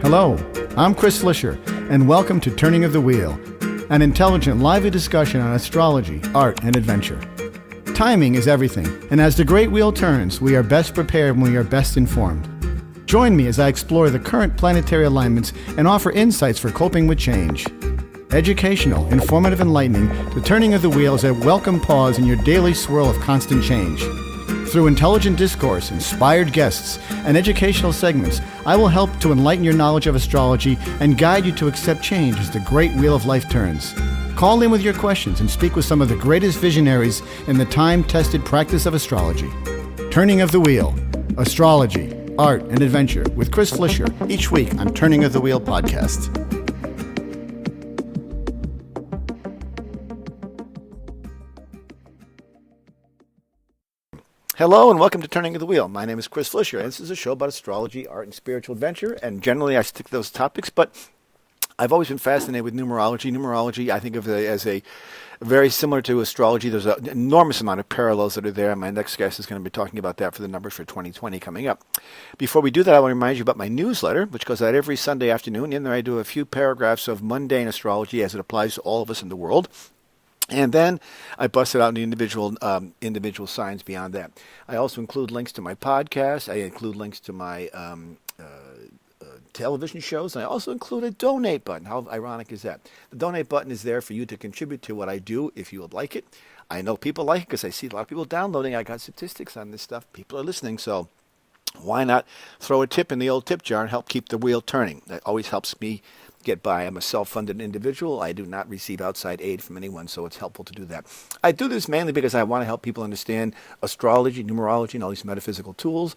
Hello, I'm Chris Flisher, and welcome to Turning of the Wheel, an intelligent, lively discussion on astrology, art, and adventure. Timing is everything, and as the great wheel turns, we are best prepared when we are best informed. Join me as I explore the current planetary alignments and offer insights for coping with change. Educational, informative, enlightening, the Turning of the Wheel is a welcome pause in your daily swirl of constant change. Through intelligent discourse, inspired guests, and educational segments, I will help to enlighten your knowledge of astrology and guide you to accept change as the great wheel of life turns. Call in with your questions and speak with some of the greatest visionaries in the time-tested practice of astrology. Turning of the Wheel, Astrology, Art, and Adventure with Chris Flisher, each week on Turning of the Wheel podcast. Hello and welcome to Turning of the Wheel. My name is Chris Flisher, and this is a show about astrology, art, and spiritual adventure, and generally I stick to those topics, but I've always been fascinated with numerology. Numerology, I think of it as a very similar to astrology. There's an enormous amount of parallels that are there. My next guest is going to be talking about that for the numbers for 2020 coming up. Before we do that, I want to remind you about my newsletter, which goes out every Sunday afternoon. In there I do a few paragraphs of mundane astrology as it applies to all of us in the world. And then I busted out the individual signs beyond that. I also include links to my podcast. I include links to my television shows. And I also include a donate button. How ironic is that? The donate button is there for you to contribute to what I do if you would like it. I know people like it because I see a lot of people downloading. I got statistics on this stuff. People are listening. So why not throw a tip in the old tip jar and help keep the wheel turning? That always helps me get by. I'm a self-funded individual. I do not receive outside aid from anyone, so it's helpful to do that. I do this mainly because I want to help people understand astrology, numerology, and all these metaphysical tools.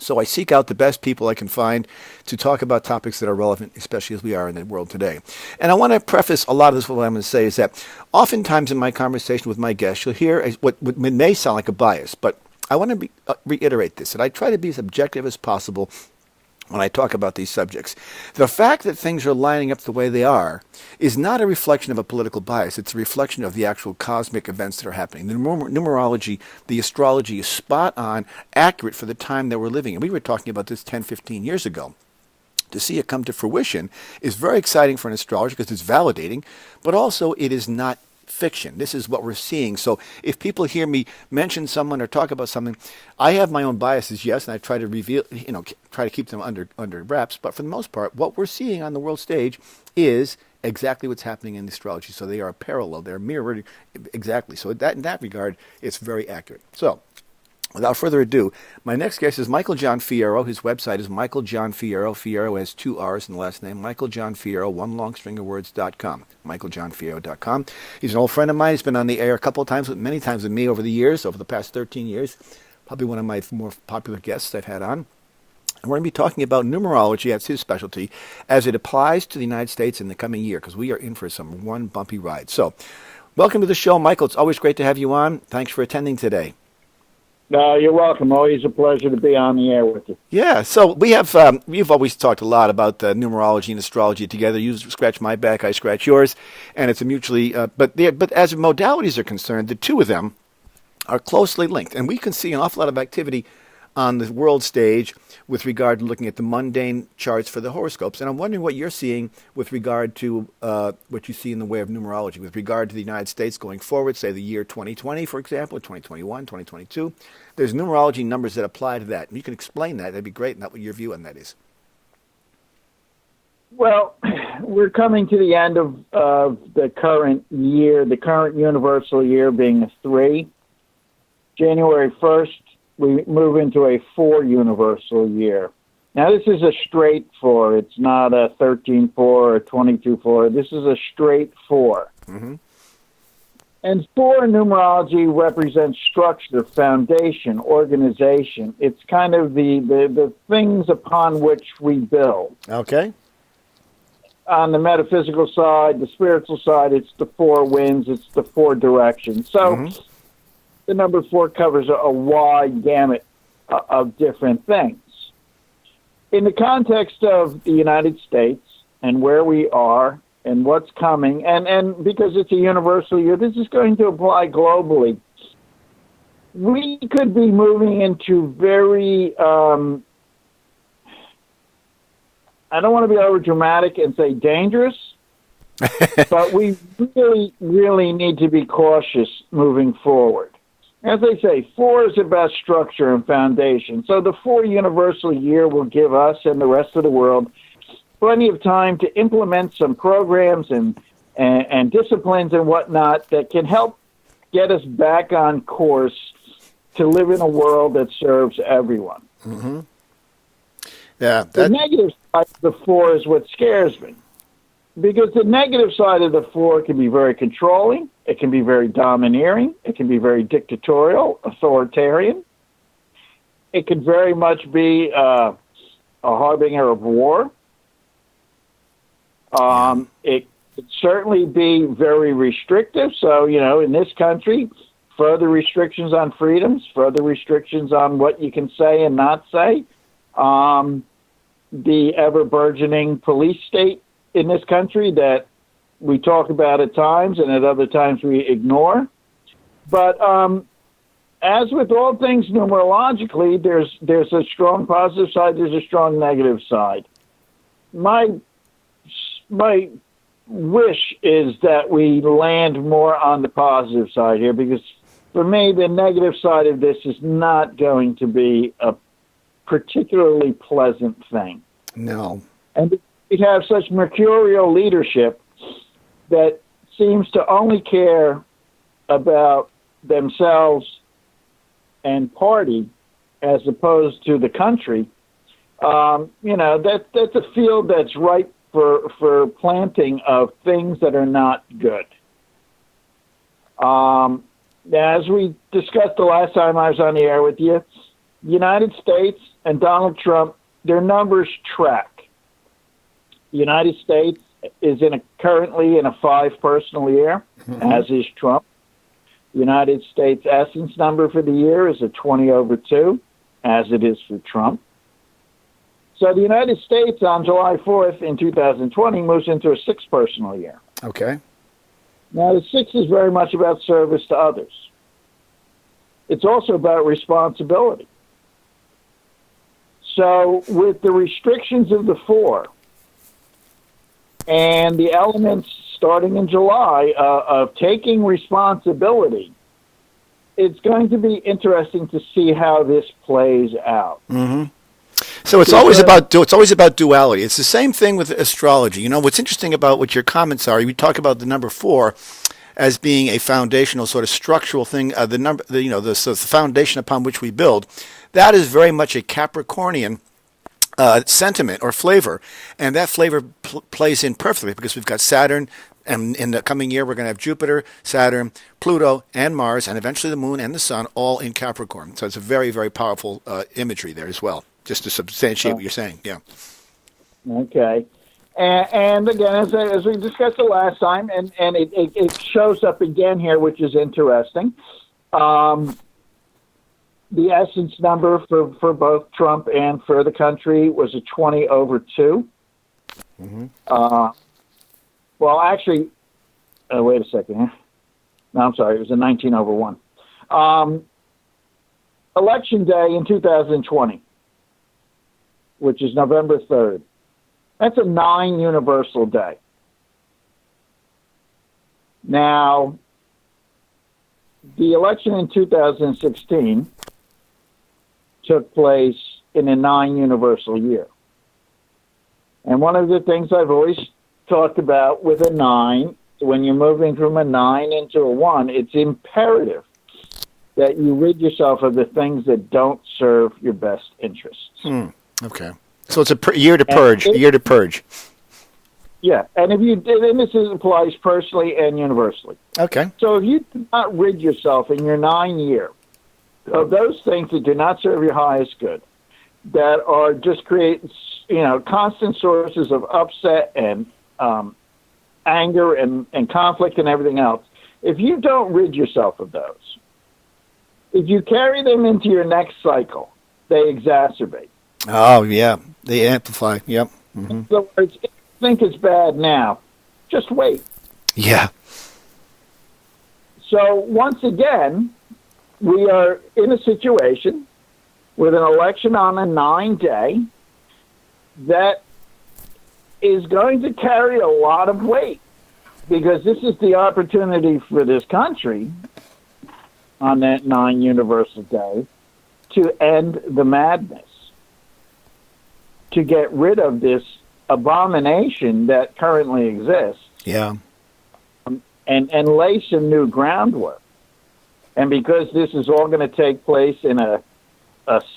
So I seek out the best people I can find to talk about topics that are relevant, especially as we are in the world today. And I want to preface a lot of this, what I'm going to say is that oftentimes in my conversation with my guests, you'll hear what may sound like a bias, but I want to reiterate this, that I try to be as objective as possible when I talk about these subjects. The fact that things are lining up the way they are is not a reflection of a political bias. It's a reflection of the actual cosmic events that are happening. The numerology, the astrology is spot on, accurate for the time that we're living in. We were talking about this 10, 15 years ago. To see it come to fruition is very exciting for an astrologer because it's validating, but also it is not fiction. This is what we're seeing. So if people hear me mention someone or talk about something, I have my own biases, yes, and I try to reveal, try to keep them under wraps. But for the most part, what we're seeing on the world stage is exactly what's happening in astrology. So they are parallel. They're mirrored exactly. So in that regard, it's very accurate. So without further ado, my next guest is Michael John Fierro. His website is Michael John Fierro. Fierro has 2 R's in the last name. Michael John Fierro, onelongstringofwords.com. MichaelJohnFierro.com. He's an old friend of mine. He's been on the air a couple of times, many times with me over the years, over the past 13 years. Probably one of my more popular guests I've had on. And we're going to be talking about numerology, that's his specialty, as it applies to the United States in the coming year, because we are in for one bumpy ride. So, welcome to the show, Michael. It's always great to have you on. Thanks for attending today. No, you're welcome. Always a pleasure to be on the air with you. Yeah, so we've always talked a lot about numerology and astrology together. You scratch my back, I scratch yours, and it's a mutually. But as modalities are concerned, the two of them are closely linked, and we can see an awful lot of activity on the world stage with regard to looking at the mundane charts for the horoscopes. And I'm wondering what you're seeing with regard to what you see in the way of numerology, with regard to the United States going forward, say the year 2020, for example, 2021, 2022. There's numerology numbers that apply to that. And you can explain that. That'd be great, and what your view on that is. Well, we're coming to the end of the current year, the current universal year being a 3. January 1st, we move into a 4 universal year. Now, this is a straight 4. It's not a 13-4 or a 22-4. This is a straight 4. Mm-hmm. And 4 in numerology represents structure, foundation, organization. It's kind of the things upon which we build. Okay. On the metaphysical side, the spiritual side, it's the 4 winds, it's the 4 directions. So the number 4 covers a wide gamut of different things. In the context of the United States and where we are and what's coming, and because it's a universal year, this is going to apply globally. We could be moving into very I don't want to be over dramatic and say dangerous, but we really, really need to be cautious moving forward. As they say, 4 is about structure and foundation. So the 4 universal year will give us and the rest of the world plenty of time to implement some programs and disciplines and whatnot that can help get us back on course to live in a world that serves everyone. Mm-hmm. Yeah. The negative side of the 4 is what scares me. Because the negative side of the 4 can be very controlling, it can be very domineering, it can be very dictatorial, authoritarian. It could very much be a harbinger of war. It could certainly be very restrictive. So, in this country, further restrictions on freedoms, further restrictions on what you can say and not say. The ever-burgeoning police state in this country that we talk about at times and at other times we ignore. But as with all things numerologically, there's a strong positive side, there's a strong negative side. My wish is that we land more on the positive side here, because for me, the negative side of this is not going to be a particularly pleasant thing. No. And we have such mercurial leadership that seems to only care about themselves and party as opposed to the country. That's a field that's ripe for planting of things that are not good. As we discussed the last time I was on the air with you, the United States and Donald Trump, their numbers track. The United States is currently in a 5 personal year, as is Trump. The United States essence number for the year is a 20/2, as it is for Trump. So the United States on July 4th in 2020 moves into a 6 personal year. Okay. Now, the 6 is very much about service to others. It's also about responsibility. So with the restrictions of the 4 and the elements starting in July of taking responsibility, it's going to be interesting to see how this plays out. Mm-hmm. So it's always about duality. It's the same thing with astrology. What's interesting about what your comments are, you talk about the number 4 as being a foundational sort of structural thing, the foundation upon which we build. That is very much a Capricornian sentiment or flavor, and that flavor plays in perfectly because we've got Saturn, and in the coming year we're going to have Jupiter, Saturn, Pluto, and Mars, and eventually the Moon and the Sun all in Capricorn. So it's a very, very powerful imagery there as well, just to substantiate what you're saying. Yeah. Okay. And again, as we discussed the last time, and it shows up again here, which is interesting. The essence number for both Trump and for the country was a 20/2. Mm-hmm. Well, actually, wait a second here. No, I'm sorry. It was a 19/1. Election day in 2020, which is November 3rd. That's a 9 universal day. Now, the election in 2016 took place in a 9 universal year. And one of the things I've always talked about with a 9, when you're moving from a 9 into a 1, it's imperative that you rid yourself of the things that don't serve your best interests. Okay. So it's a year to purge. A year to purge. Yeah, and this applies personally and universally. Okay. So if you do not rid yourself in your 9 year of those things that do not serve your highest good, that are just create, constant sources of upset and anger and conflict and everything else, if you don't rid yourself of those, if you carry them into your next cycle, they exacerbate. Oh, yeah. They amplify. Yep. Mm-hmm. In other words, if you think it's bad now, just wait. Yeah. So once again, we are in a situation with an election on a 9 day that is going to carry a lot of weight, because this is the opportunity for this country on that non-universal day to end the madness, to get rid of this abomination that currently exists. Yeah. And lay some new groundwork. And because this is all going to take place in a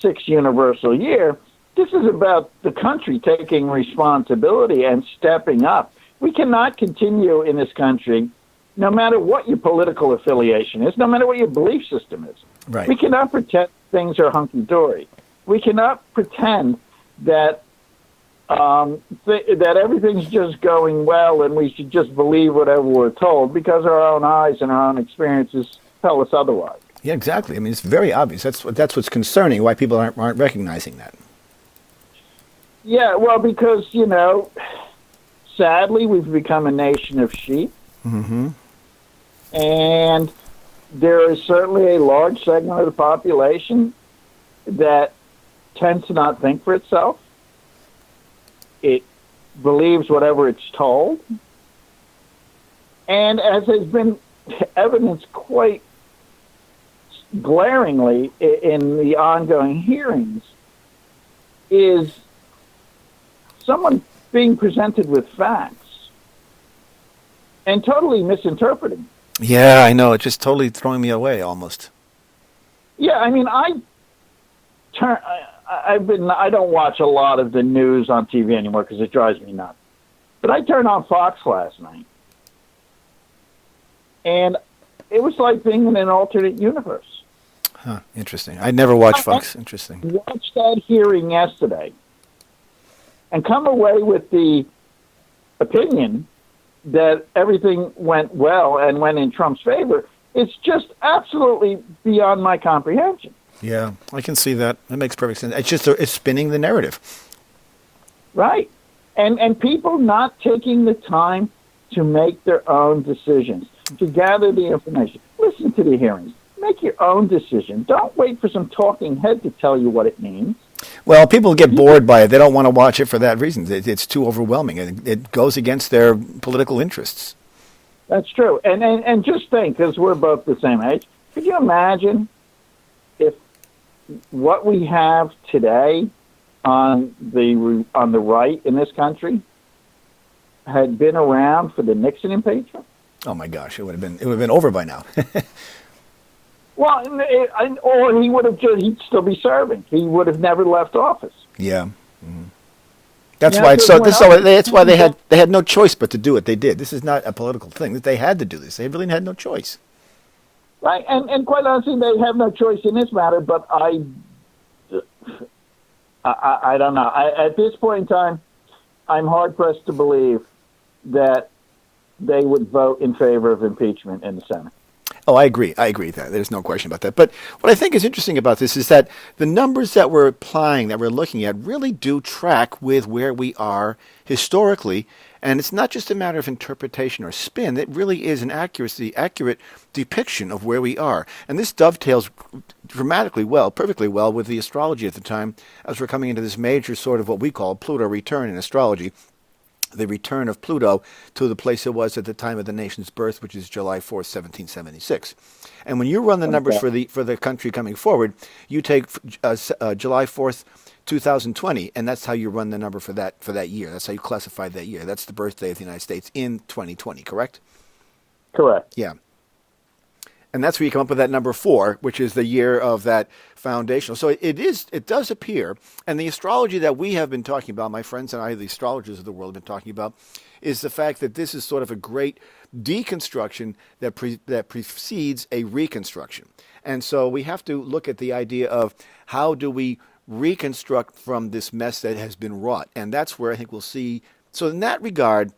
6 universal year, this is about the country taking responsibility and stepping up. We cannot continue in this country, no matter what your political affiliation is, no matter what your belief system is. Right. We cannot pretend things are hunky-dory. We cannot pretend that that everything's just going well and we should just believe whatever we're told, because our own eyes and our own experiences tell us otherwise. Yeah, exactly. I mean, it's very obvious. That's what's concerning, why people aren't recognizing that. Yeah, well, because, sadly, we've become a nation of sheep. Mm-hmm. And there is certainly a large segment of the population that tends to not think for itself. It believes whatever it's told. And as has been evidenced quite glaringly in the ongoing hearings, is someone being presented with facts and totally misinterpreting. Yeah, I know. It's just totally throwing me away almost. Yeah, I mean, I don't watch a lot of the news on TV anymore because it drives me nuts. But I turned on Fox last night, and it was like being in an alternate universe. Huh, interesting. I never watched Fox. Interesting. Watched that hearing yesterday and come away with the opinion that everything went well and went in Trump's favor. It's just absolutely beyond my comprehension. Yeah, I can see that. That makes perfect sense. It's spinning the narrative. Right. And people not taking the time to make their own decisions, to gather the information. Listen to the hearings. Make your own decision. Don't wait for some talking head to tell you what it means. Well, people get bored by it. They don't want to watch it for that reason. It's too overwhelming. It goes against their political interests. That's true. And just think, because we're both the same age, could you imagine if what we have today on the right in this country had been around for the Nixon impeachment? Oh my gosh, it would have been over by now. Well, or he'd still be serving. He would have never left office. Yeah. Mm-hmm. That's why they had no choice but to do what they did. This is not a political thing. They had to do this. They really had no choice. Right, and quite honestly, they have no choice in this matter. But I don't know. At this point in time, I'm hard pressed to believe that they would vote in favor of impeachment in the Senate. Oh, I agree. I agree with that. There's no question about that. But what I think is interesting about this is that the numbers that we're applying, that we're looking at, really do track with where we are historically. And it's not just a matter of interpretation or spin. It really is an accurate depiction of where we are. And this dovetails dramatically well, perfectly well, with the astrology at the time, as we're coming into this major sort of what we call Pluto return in astrology. The return of Pluto to the place it was at the time of the nation's birth, which is July 4th, 1776. And when you run the numbers for the country coming forward, you take July 4th, 2020, and that's how you run the number for that year. That's how you classify that year. That's the birthday of the United States in 2020, correct? Correct. Yeah. And that's where you come up with that number 4, which is the year of that foundational. So it does appear, and the astrology that we have been talking about, my friends and I, the astrologers of the world, have been talking about, is the fact that this is sort of a great deconstruction that precedes a reconstruction. And so we have to look at the idea of how do we reconstruct from this mess that has been wrought. And that's where I think we'll see. So in that regard,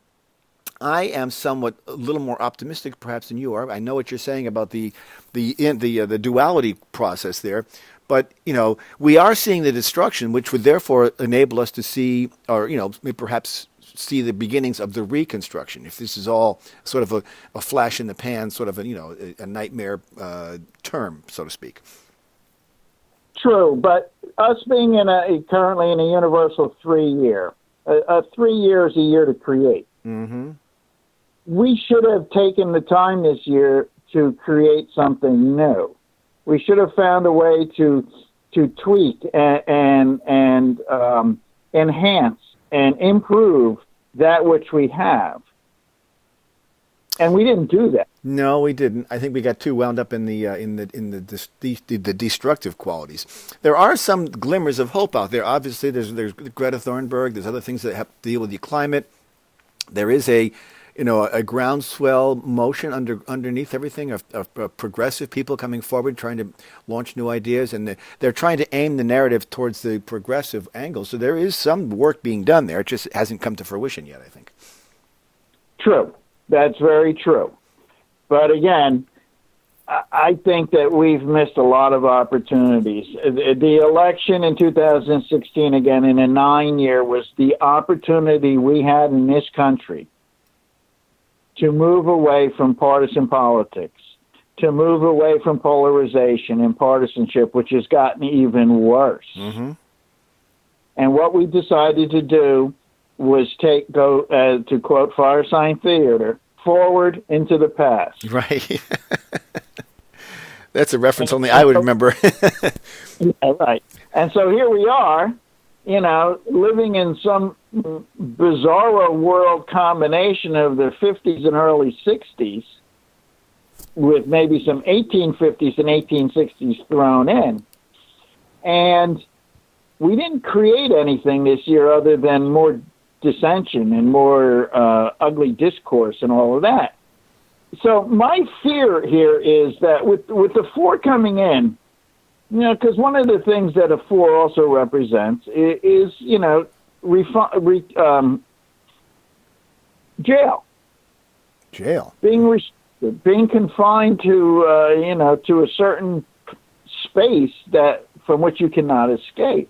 I am somewhat a little more optimistic, perhaps, than you are. I know what you're saying about the duality process there, but we are seeing the destruction, which would therefore enable us to see, or perhaps see the beginnings of the reconstruction. If this is all sort of a flash in the pan, sort of a nightmare term, so to speak. True, but us being currently in a universal 3 year, 3 years a year to create. Mm-hmm. We should have taken the time this year to create something new. We should have found a way to tweak and enhance and improve that which we have. And we didn't do that. No, we didn't. I think we got too wound up in the destructive qualities. There are some glimmers of hope out there. Obviously, there's Greta Thunberg. There's other things that have to deal with the climate. There is a groundswell motion underneath everything of progressive people coming forward, trying to launch new ideas, and they're trying to aim the narrative towards the progressive angle. So there is some work being done there. It just hasn't come to fruition yet, I think. True. That's very true. But again, I think that we've missed a lot of opportunities. The election in 2016, again, in a 9-year, was the opportunity we had in this country to move away from partisan politics, to move away from polarization and partisanship, which has gotten even worse. Mm-hmm. And what we decided to do was go to quote Firesign Theater, forward into the past. Right. That's a reference only I would remember. Yeah, right. And so here we are, living in some bizarro world combination of the 50s and early 60s with maybe some 1850s and 1860s thrown in. And we didn't create anything this year other than more dissension and more ugly discourse and all of that. So my fear here is that with the 4 coming in, because one of the things that a 4 also represents is jail. Jail. Being restricted, being confined to to a certain space that from which you cannot escape.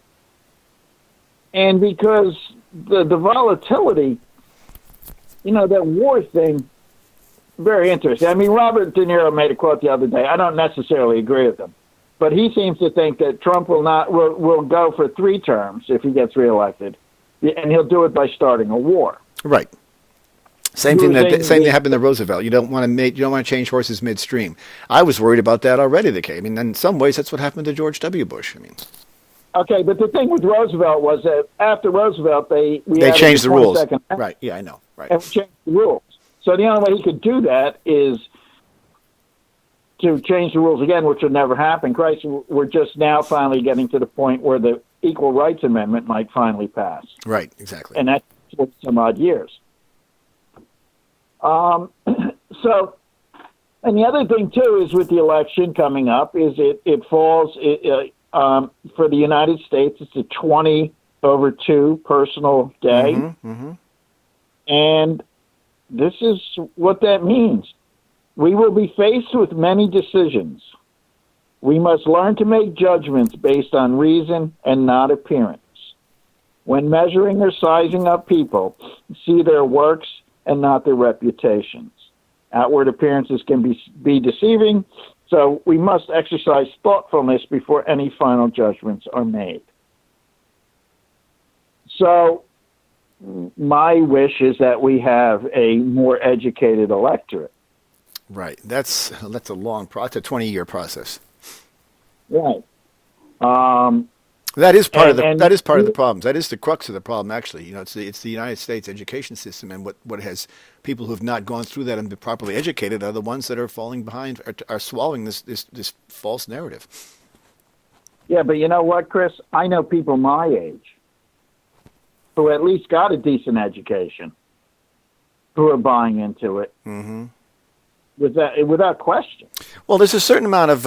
And because the volatility, that war thing, very interesting. I mean, Robert De Niro made a quote the other day. I don't necessarily agree with him, but he seems to think that Trump will go for 3 terms if he gets reelected, and he'll do it by starting a war. Right. Same thing happened to Roosevelt. You don't want to change horses midstream. I was worried about that already. I mean, in some ways, that's what happened to George W. Bush. I mean. Okay, but the thing with Roosevelt was that after Roosevelt, they changed the rules. Right? Yeah, I know. Right. And changed the rules. So the only way he could do that is to change the rules again, which would never happen. Christ, we're just now finally getting to the point where the Equal Rights Amendment might finally pass. Right. Exactly. And that's some odd years. So, and the other thing too is with the election coming up is it falls. For the United States, it's a 20/2 personal day. Mm-hmm, mm-hmm. And this is what that means. We will be faced with many decisions. We must learn to make judgments based on reason and not appearance. When measuring or sizing up people, see their works and not their reputations. Outward appearances can be deceiving, so we must exercise thoughtfulness before any final judgments are made. So my wish is that we have a more educated electorate. Right. That's a long process. It's a 20-year process. Right. That is part of the problems. That is the crux of the problem, actually. It's the United States education system, and what has people who have not gone through that and been properly educated are the ones that are falling behind, are swallowing this false narrative. Yeah, but you know what, Chris? I know people my age who at least got a decent education, who are buying into it. Mm-hmm. Without question. Well, there's a certain amount of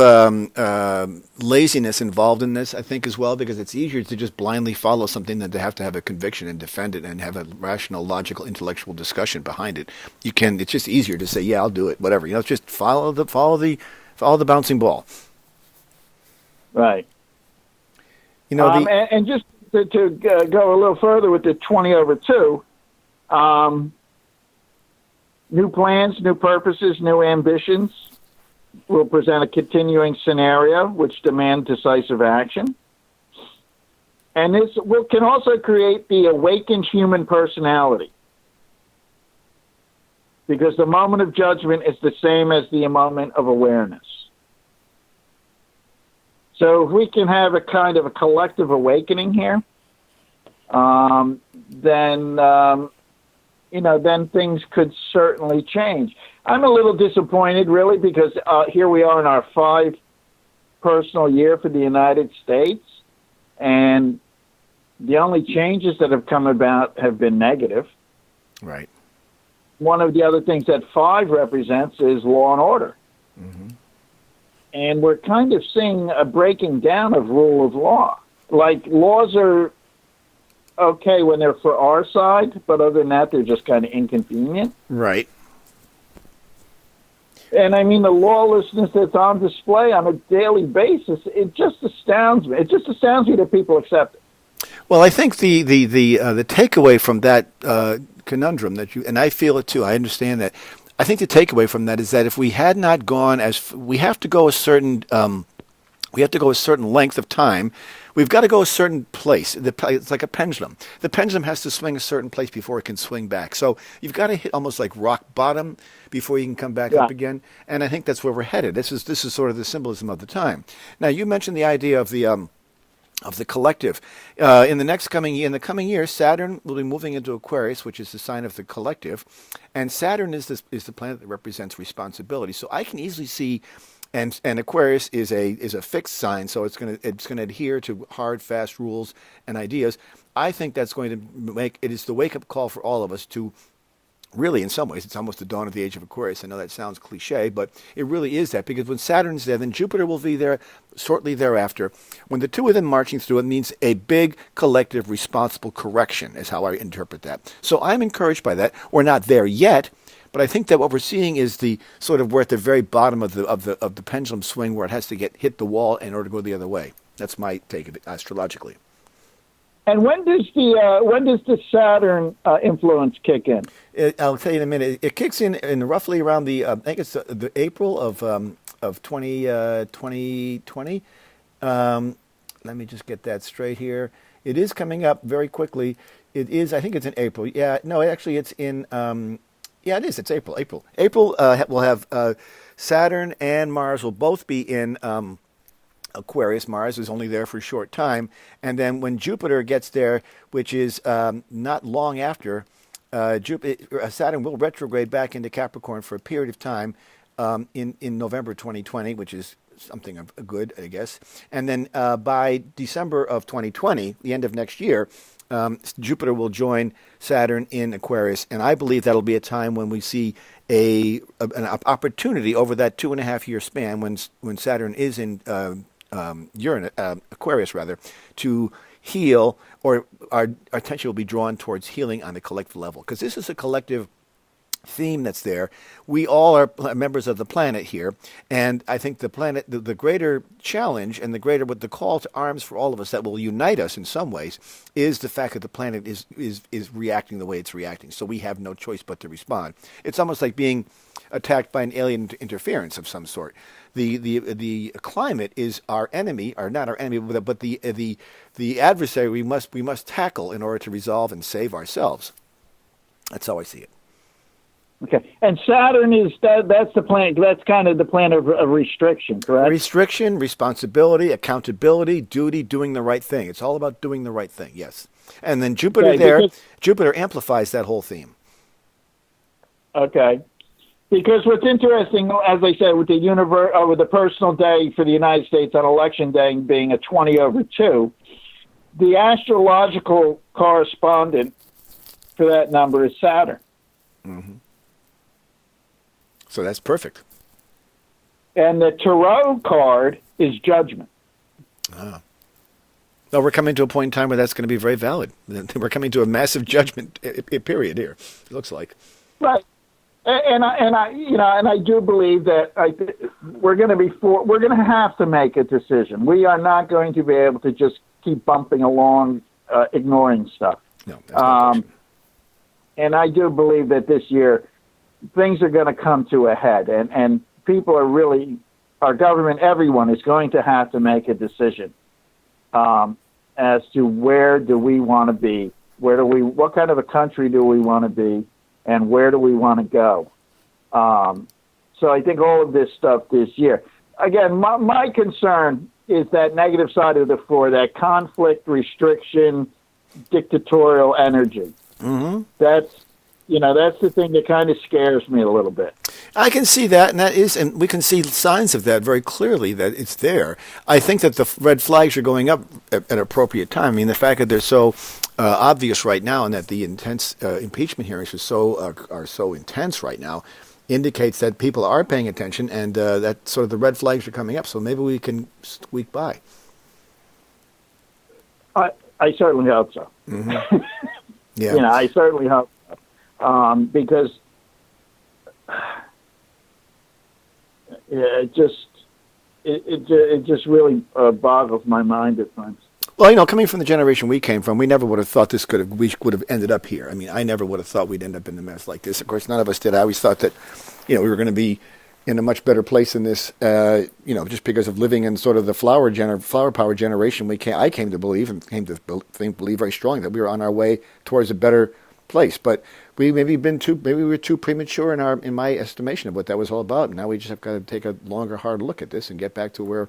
laziness involved in this, I think, as well, because it's easier to just blindly follow something than to have a conviction and defend it and have a rational, logical, intellectual discussion behind it. It's just easier to say, yeah, I'll do it, whatever. Just follow the bouncing ball. Right. And just to go a little further with the 20/2. New plans, new purposes, new ambitions will present a continuing scenario which demand decisive action. And this can also create the awakened human personality. Because the moment of judgment is the same as the moment of awareness. So if we can have a kind of a collective awakening here, then things could certainly change. I'm a little disappointed, really, because here we are in our 5 personal year for the United States, and the only changes that have come about have been negative. Right. One of the other things that 5 represents is law and order. Mm-hmm. And we're kind of seeing a breaking down of rule of law. Like, laws are okay when they're for our side, but other than that, they're just kind of inconvenient. Right. And I mean, the lawlessness that's on display on a daily basis, it just astounds me. It just astounds me that people accept it. Well, I think the takeaway from that conundrum that and I feel it too. I understand that. I think the takeaway from that is that if we had not gone we have to go a certain length of time. We've got to go a certain place. It's like a pendulum. The pendulum has to swing a certain place before it can swing back. So you've got to hit almost like rock bottom before you can come back up again. And I think that's where we're headed. This is sort of the symbolism of the time. Now, you mentioned the idea of the collective. In the coming year, Saturn will be moving into Aquarius, which is the sign of the collective, and Saturn is the planet that represents responsibility. So I can easily see, and Aquarius is a fixed sign, so it's going to adhere to hard, fast rules and ideas. I think that's going to make it is the wake up call for all of us to. Really, in some ways, it's almost the dawn of the age of Aquarius. I know that sounds cliche, but it really is that, because when Saturn's there, then Jupiter will be there shortly thereafter. When the two of them marching through, it means a big collective responsible correction, is how I interpret that. So I'm encouraged by that. We're not there yet, but I think that what we're seeing is the sort of we're at the very bottom of the pendulum swing, where it has to hit the wall in order to go the other way. That's my take of it astrologically. And when does the Saturn influence kick in? I'll tell you in a minute. It kicks in roughly around I think it's the April of 2020. Let me just get that straight here. It is coming up very quickly. It is. I think it's in April. Yeah. No, actually, it's in. Yeah, it is. It's April. April will have Saturn and Mars will both be in. Aquarius. Mars is only there for a short time, and then when Jupiter gets there, which is not long after, Saturn will retrograde back into Capricorn for a period of time in November 2020, which is something of good, I guess. And then by December of 2020, the end of next year, Jupiter will join Saturn in Aquarius, and I believe that'll be a time when we see an opportunity over that 2.5-year span when Saturn is in Aquarius rather, to heal, or our attention will be drawn towards healing on the collective level, because this is a collective theme that's there. We all are members of the planet here, and I think the planet, the greater challenge and the call to arms for all of us that will unite us in some ways is the fact that the planet is reacting the way it's reacting. So we have no choice but to respond. It's almost like being attacked by an alien interference of some sort. The climate is our enemy, or not our enemy, but the adversary we must tackle in order to resolve and save ourselves. That's how I see it. Okay, and Saturn that's the planet. That's kind of the planet of restriction, correct? Restriction, responsibility, accountability, duty, doing the right thing. It's all about doing the right thing. Yes, and then Jupiter Jupiter amplifies that whole theme. Okay. Because what's interesting, as I said, with the personal day for the United States on Election Day being a 20/2, the astrological correspondent for that number is Saturn. Mm-hmm. So that's perfect. And the tarot card is judgment. Ah. No, we're coming to a point in time where that's going to be very valid. We're coming to a massive judgment period here, it looks like. Right. And I do believe that we're going to have to make a decision. We are not going to be able to just keep bumping along, ignoring stuff. No, that's not and I do believe that this year things are going to come to a head, and people are really, our government, everyone is going to have to make a decision. as to where do we want to be, what kind of a country do we want to be, and where do we want to go. So I think all of this stuff this year. Again, my concern is that negative side of the four, that conflict, restriction, dictatorial energy. Mm-hmm. That's the thing that kind of scares me a little bit. I can see that, and we can see signs of that very clearly, that it's there. I think that the red flags are going up at an appropriate time. I mean, the fact that they're so obvious right now, and that the intense impeachment hearings are so intense right now, indicates that people are paying attention, and that sort of the red flags are coming up. So maybe we can squeak by. I certainly hope so. Mm-hmm. Yeah, I certainly hope so. Because it just really boggles my mind at times. Well, coming from the generation we came from, we never would have thought we would have ended up here. I mean, I never would have thought we'd end up in a mess like this. Of course, none of us did. I always thought that, we were going to be in a much better place than this, just because of living in sort of the flower power generation. I came to believe believe very strongly that we were on our way towards a better place. But we we were too premature in my estimation of what that was all about. Now we just have got to take a longer, hard look at this and get back to where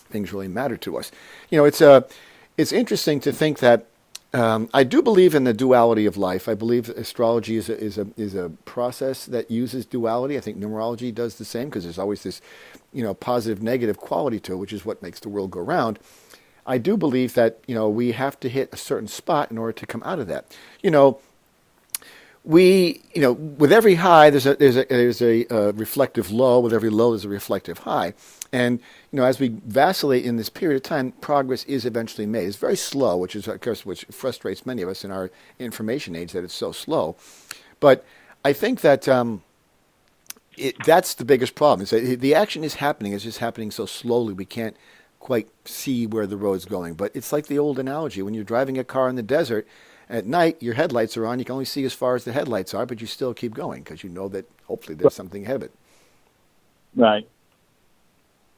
things really matter to us. It's interesting to think that I do believe in the duality of life. I believe astrology is a process that uses duality. I think numerology does the same, because there's always this, positive, negative quality to it, which is what makes the world go round. I do believe that we have to hit a certain spot in order to come out of that. With every high, there's a reflective low. With every low, there's a reflective high. And, as we vacillate in this period of time, progress is eventually made. It's very slow, which frustrates many of us in our information age, that it's so slow. But I think that that's the biggest problem, is that the action is happening. It's just happening so slowly we can't quite see where the road's going. But it's like the old analogy. When you're driving a car in the desert, at night, your headlights are on. You can only see as far as the headlights are, but you still keep going because you know that hopefully there's something ahead of it. Right.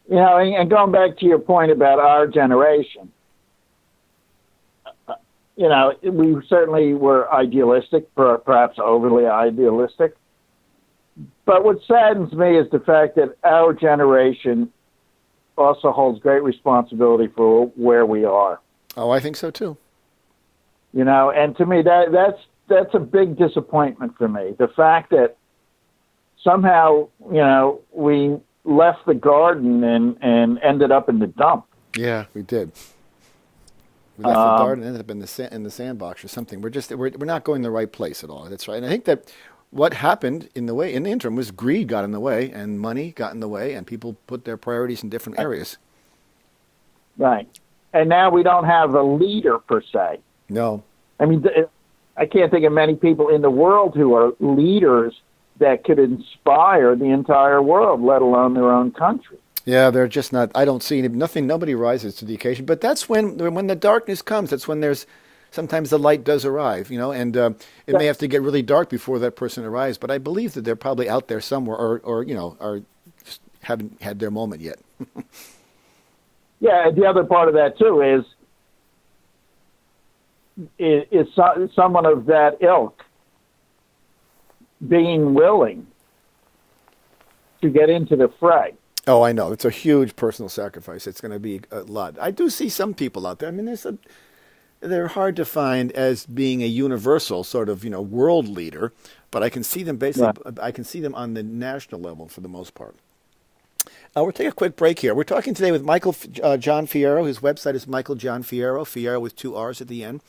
And going back to your point about our generation, we certainly were idealistic, perhaps overly idealistic. But what saddens me is the fact that our generation also holds great responsibility for where we are. Oh, I think so too. And to me, that's a big disappointment for me. The fact that somehow, we left the garden and ended up in the dump. Yeah, we did. We left the garden and ended up in the sandbox or something. We're not going the right place at all. That's right. And I think that what happened in the interim was greed got in the way, and money got in the way, and people put their priorities in different areas. Right. And now we don't have a leader per se. No. I mean, I can't think of many people in the world who are leaders that could inspire the entire world, let alone their own country. Yeah, they're just not. I don't see nothing. Nobody rises to the occasion. But that's when the darkness comes. That's when sometimes the light does arrive, and it may have to get really dark before that person arrives. But I believe that they're probably out there somewhere, or just haven't had their moment yet. Yeah, the other part of that too is someone of that ilk being willing to get into the fray. Oh, I know. It's a huge personal sacrifice. It's going to be a lot. I do see some people out there. I mean, they're hard to find as being a universal sort of, world leader, but I can see them I can see them on the national level for the most part. We'll take a quick break here. We're talking today with John Fierro. His website is Michael John Fierro, Fierro with 2 R's at the end,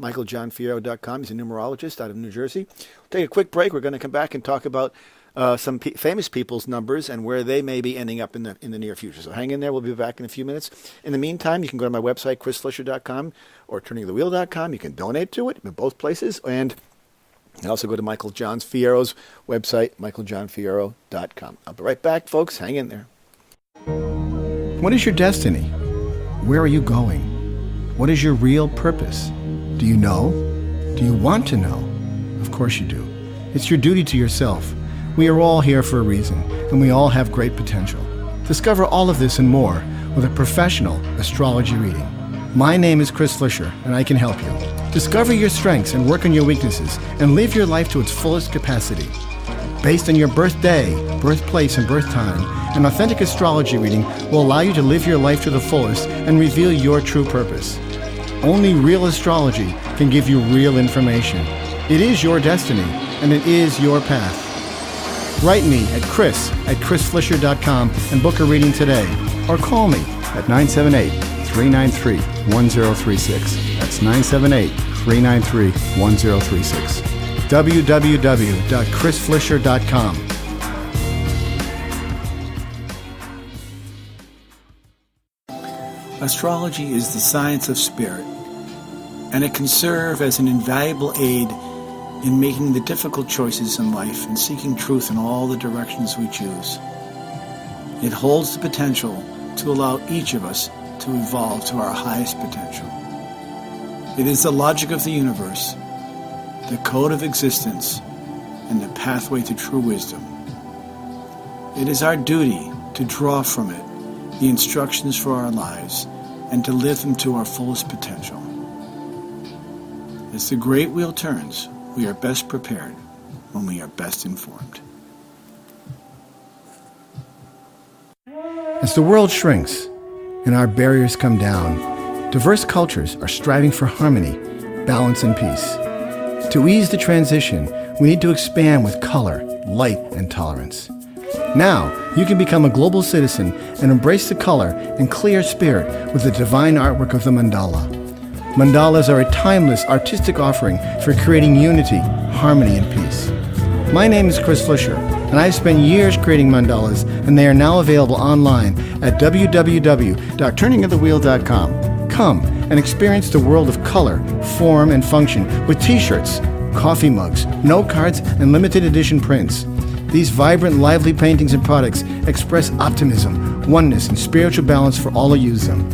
michaeljohnfierro.com. He's a numerologist out of New Jersey. We'll take a quick break. We're going to come back and talk about some famous people's numbers and where they may be ending up in the near future. So hang in there. We'll be back in a few minutes. In the meantime, you can go to my website, chrisflisher.com or turningthewheel.com. You can donate to it in both places. And also go to Michael John Fierro's website, michaeljohnfierro.com. I'll be right back, folks. Hang in there. What is your destiny? Where are you going? What is your real purpose? Do you know? Do you want to know? Of course you do. It's your duty to yourself. We are all here for a reason, and we all have great potential. Discover all of this and more with a professional astrology reading. My name is Chris Flisher, and I can help you. Discover your strengths and work on your weaknesses, and live your life to its fullest capacity. Based on your birthday, birthplace, and birth time, an authentic astrology reading will allow you to live your life to the fullest and reveal your true purpose. Only real astrology can give you real information. It is your destiny, and it is your path. Write me at chris@chrisflisher.com and book a reading today, or call me at 978-393-1036. That's 978-393-1036. www.chrisflisher.com. Astrology is the science of spirit, and it can serve as an invaluable aid in making the difficult choices in life and seeking truth in all the directions we choose. It holds the potential to allow each of us to evolve to our highest potential. It is the logic of the universe, the code of existence, and the pathway to true wisdom. It is our duty to draw from it the instructions for our lives and to live them to our fullest potential. As the great wheel turns, we are best prepared when we are best informed. As the world shrinks and our barriers come down, diverse cultures are striving for harmony, balance, and peace. To ease the transition, we need to expand with color, light, and tolerance. Now, you can become a global citizen and embrace the color and clear spirit with the divine artwork of the mandala. Mandalas are a timeless artistic offering for creating unity, harmony, and peace. My name is Chris Flisher, and I've spent years creating mandalas, and they are now available online at www.turningofthewheel.com. Come and experience the world of color, form, and function with t-shirts, coffee mugs, note cards, and limited edition prints. These vibrant, lively paintings and products express optimism, oneness, and spiritual balance for all who use them.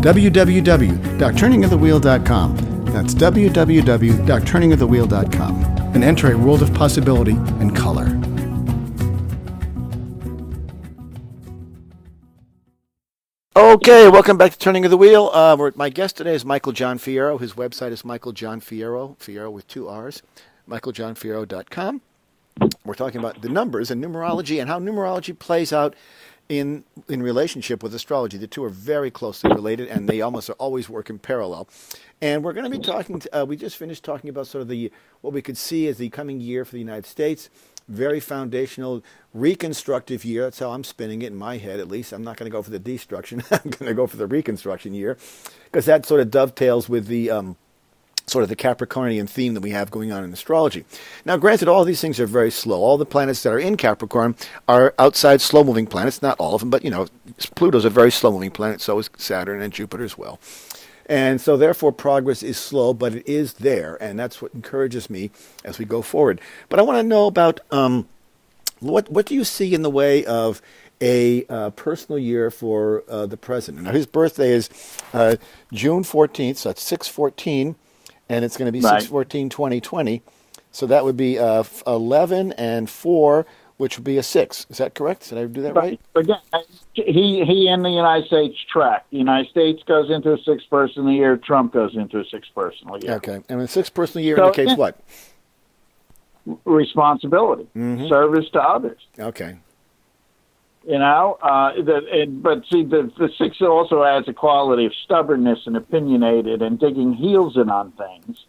www.turningofthewheel.com. That's www.turningofthewheel.com. And enter a world of possibility and color. Okay, welcome back to Turning of the Wheel. My guest today is Michael John Fierro. His website is Michael John Fierro, Fierro with 2 R's, michaeljohnfierro.com. We're talking about the numbers and numerology and how numerology plays out in relationship with astrology. The two are very closely related, and they almost always work in parallel. And we're going to be talking, we just finished talking about sort of what we could see as the coming year for the United States. Very foundational, reconstructive year. That's how I'm spinning it in my head, at least. I'm not going to go for the destruction. I'm going to go for the reconstruction year, because that sort of dovetails with the sort of the Capricornian theme that we have going on in astrology. Now, granted, all these things are very slow. All the planets that are in Capricorn are outside slow-moving planets. Not all of them, but, Pluto's a very slow-moving planet. So is Saturn and Jupiter as well. And so, therefore, progress is slow, but it is there. And that's what encourages me as we go forward. But I want to know about what do you see in the way of a personal year for the president. Now, his birthday is June 14th, so that's 6/14. And it's going to be 6/14/2020. So that would be 11 and 4, which would be a 6. Is that correct? Did I do that right? Again, he and the United States track. The United States goes into a 6th personal year. Trump goes into a 6th personal year. Okay. And the 6th personal year indicates what? Responsibility, service to others. Okay. But see, the 6 also adds a quality of stubbornness and opinionated and digging heels in on things.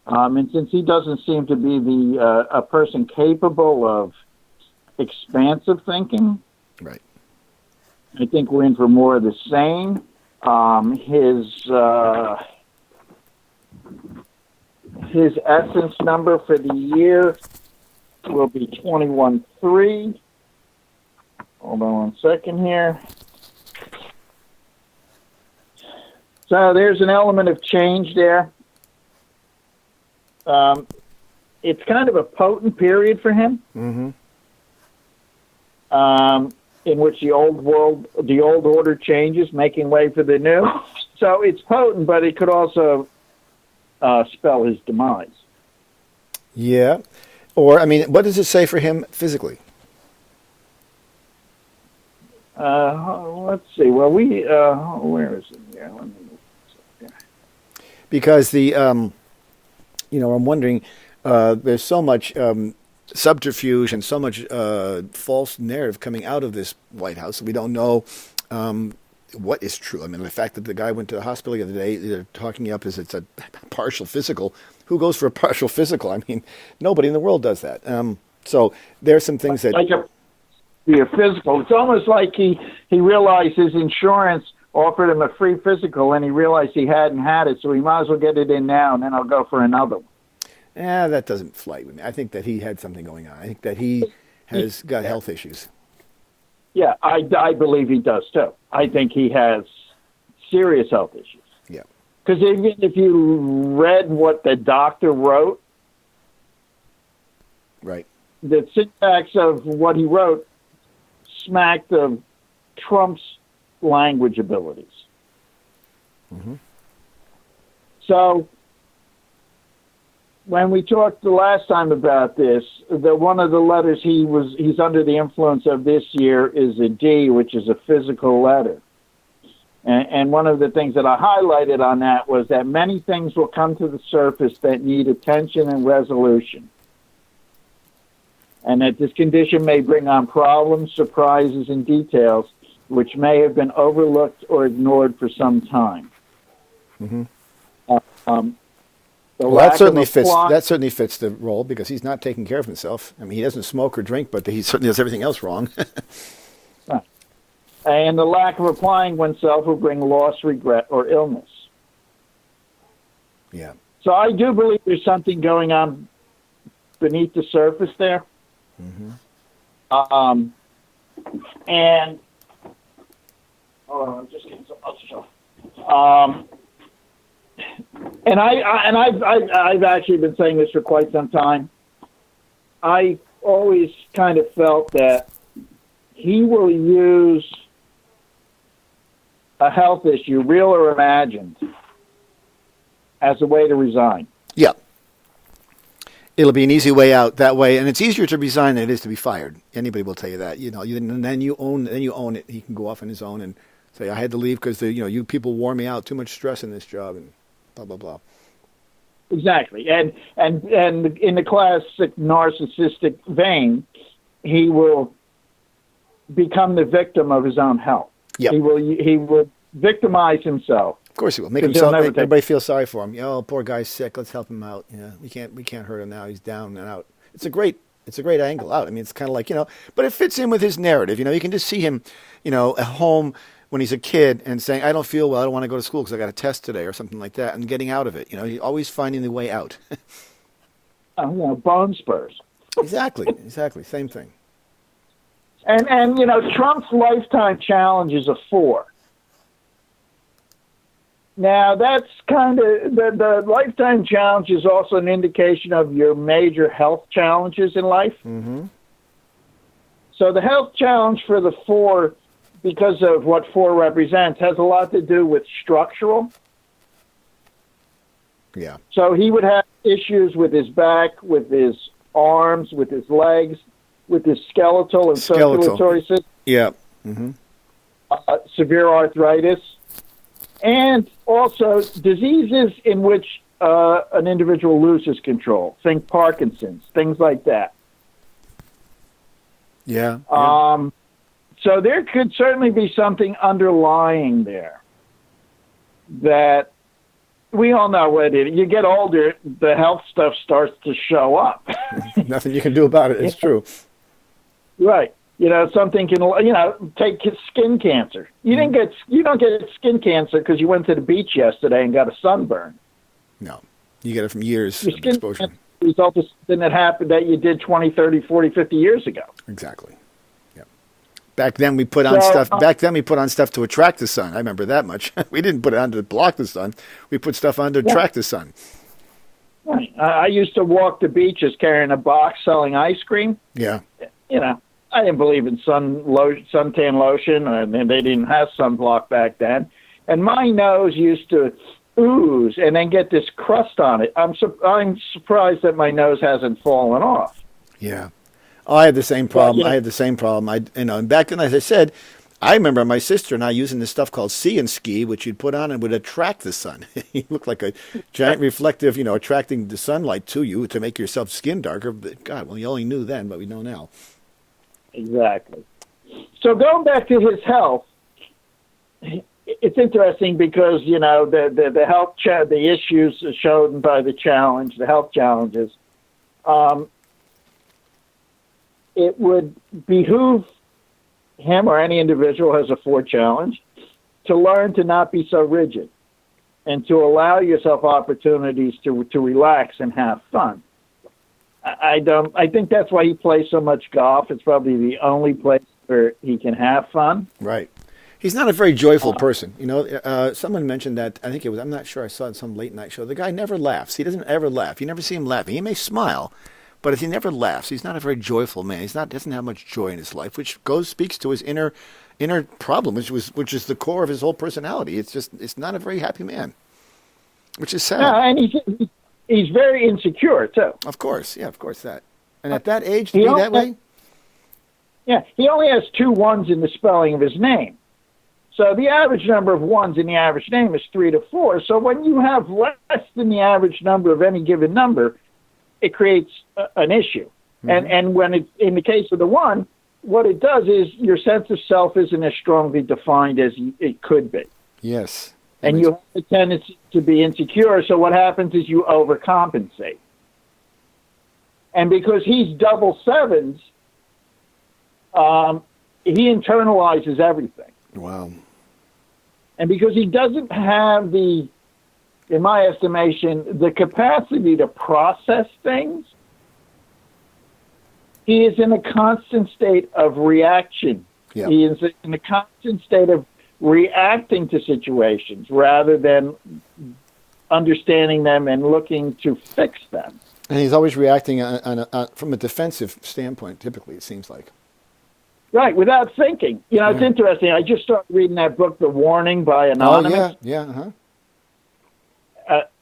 And since he doesn't seem to be a person capable of expansive thinking, right? I think we're in for more of the same. His essence number for the year will be 21-3. Hold on one second here. So there's an element of change there. It's kind of a potent period for him, in which the old order changes, making way for the new. So it's potent, but it could also spell his demise. Yeah. Or, what does it say for him physically? Let's see. Well, where is it here? Let me look. because I'm wondering, there's so much subterfuge and so much false narrative coming out of this White House. We don't know what is true. I mean, the fact that the guy went to the hospital the other day, they're talking up as it's a partial physical. Who goes for a partial physical? I mean, nobody in the world does that. So there's some things that... Like a physical. It's almost like he realized his insurance offered him a free physical, and he realized he hadn't had it, so he might as well get it in now, and then I'll go for another one. That doesn't fly with me. I think that he had something going on. I think that he has got health issues. Yeah, I believe he does, too. I think he has serious health issues. Yeah. Because even if you read what the doctor wrote, right, the syntax of what he wrote smacked of Trump's language abilities. Mm-hmm. So when we talked the last time about this, one of the letters he's under the influence of this year is a D, which is a physical letter. And one of the things that I highlighted on that was that many things will come to the surface that need attention and resolution. And that this condition may bring on problems, surprises, and details which may have been overlooked or ignored for some time. Mm-hmm. Well, that certainly fits the role, because he's not taking care of himself. I mean, he doesn't smoke or drink, but he certainly does everything else wrong. Right. And the lack of applying oneself will bring loss, regret, or illness. Yeah. So I do believe there's something going on beneath the surface there. Mm-hmm. And hold on, I'm just getting some other stuff. And I've actually been saying this for quite some time. I always kind of felt that he will use a health issue, real or imagined, as a way to resign. Yeah. It'll be an easy way out that way, and it's easier to resign than it is to be fired. Anybody will tell you that. And then you own it. He can go off on his own and say, "I had to leave because you people wore me out. Too much stress in this job," and blah blah blah. Exactly, and in the classic narcissistic vein, he will become the victim of his own health. Yep. He will victimize himself. Of course he will. Make everybody feel sorry for him. Oh, poor guy's sick. Let's help him out. Yeah, we can't hurt him now. He's down and out. It's a great angle out. I mean, it's kind of like, but it fits in with his narrative. You can just see him, at home when he's a kid and saying, "I don't feel well. I don't want to go to school because I got a test today," or something like that, and getting out of it. He's always finding the way out. Bone spurs. Exactly. Same thing. And Trump's lifetime challenge is a 4. Now, that's kind of, the lifetime challenge is also an indication of your major health challenges in life. Mm-hmm. So the health challenge for the 4, because of what 4 represents, has a lot to do with structural. Yeah. So he would have issues with his back, with his arms, with his legs, with his skeletal and circulatory system. Yeah. Mm-hmm. Severe arthritis. And also diseases in which an individual loses control. Think Parkinson's, things like that. Yeah. So there could certainly be something underlying there that we all know what it is. You get older, the health stuff starts to show up. Nothing you can do about it. It's true. Right. Something can, take skin cancer. You don't get skin cancer because you went to the beach yesterday and got a sunburn. No. You get it from years of skin exposure. Cancer result of something that happened that you did 20, 30, 40, 50 years ago. Exactly. Yeah. Back then we put on stuff to attract the sun. I remember that much. We didn't put it on to block the sun. We put stuff on to attract the sun. Right. I used to walk the beaches carrying a box selling ice cream. Yeah. I didn't believe in suntan lotion, and they didn't have sunblock back then. And my nose used to ooze and then get this crust on it. I'm surprised that my nose hasn't fallen off. Yeah. I had the same problem. And back then, as I said, I remember my sister and I using this stuff called See and Ski, which you'd put on and would attract the sun. You look like a giant reflective, attracting the sunlight to you to make yourself skin darker. But God, well, you only knew then, but we know now. Exactly. So going back to his health, it's interesting because, the health, the issues shown by the health challenges, it would behoove him or any individual who has a 4 challenge to learn to not be so rigid and to allow yourself opportunities to relax and have fun. I think that's why he plays so much golf. It's probably the only place where he can have fun. Right. He's not a very joyful person. Someone mentioned that, I think it was, I'm not sure, I saw it in some late night show. The guy never laughs. He doesn't ever laugh. You never see him laughing. He may smile, but if he never laughs, he's not a very joyful man. Doesn't have much joy in his life, which speaks to his inner problem, which is the core of his whole personality. It's not a very happy man, which is sad. Yeah, and he's very insecure too. Of course, that. And at that age, to be that way. Yeah, he only has 2 1s in the spelling of his name. So the average number of 1s in the average name is 3 to 4. So when you have less than the average number of any given number, it creates an issue. Mm-hmm. And when in the case of the 1, what it does is your sense of self isn't as strongly defined as it could be. Yes. And you have a tendency to be insecure. So what happens is you overcompensate. And because he's double 7s, he internalizes everything. Wow. And because he doesn't have in my estimation, the capacity to process things, he is in a constant state of reaction. Yeah. He is in a constant state of reacting to situations rather than understanding them and looking to fix them. And he's always reacting from a defensive standpoint, typically, it seems like. Right, without thinking. It's interesting. I just started reading that book, The Warning by Anonymous. Oh, yeah, uh-huh.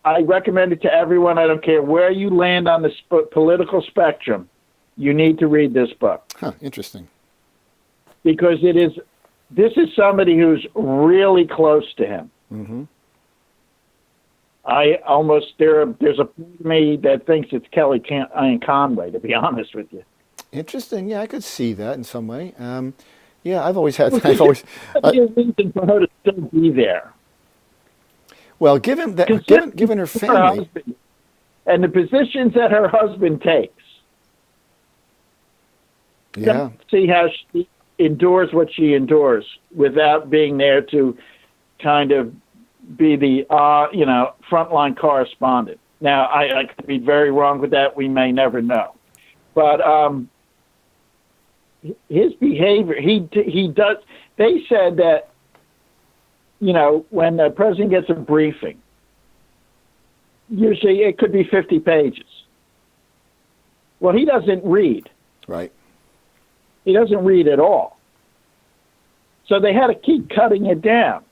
I recommend it to everyone. I don't care where you land on the political spectrum. You need to read this book. Huh, interesting. Because this is somebody who's really close to him. Mm-hmm. There's a part of me that thinks it's Kelly Conway, to be honest with you. Interesting. Yeah, I could see that in some way. I've always reason for her to still be there. Well, given her family and the positions that her husband takes, see how she endures what she endures without being there to kind of be the frontline correspondent. Now, I could be very wrong with that. We may never know, but his behavior, he does. They said that, when the president gets a briefing, usually it could be 50 pages. Well, he doesn't read. Right. He doesn't read at all. So they had to keep cutting it down.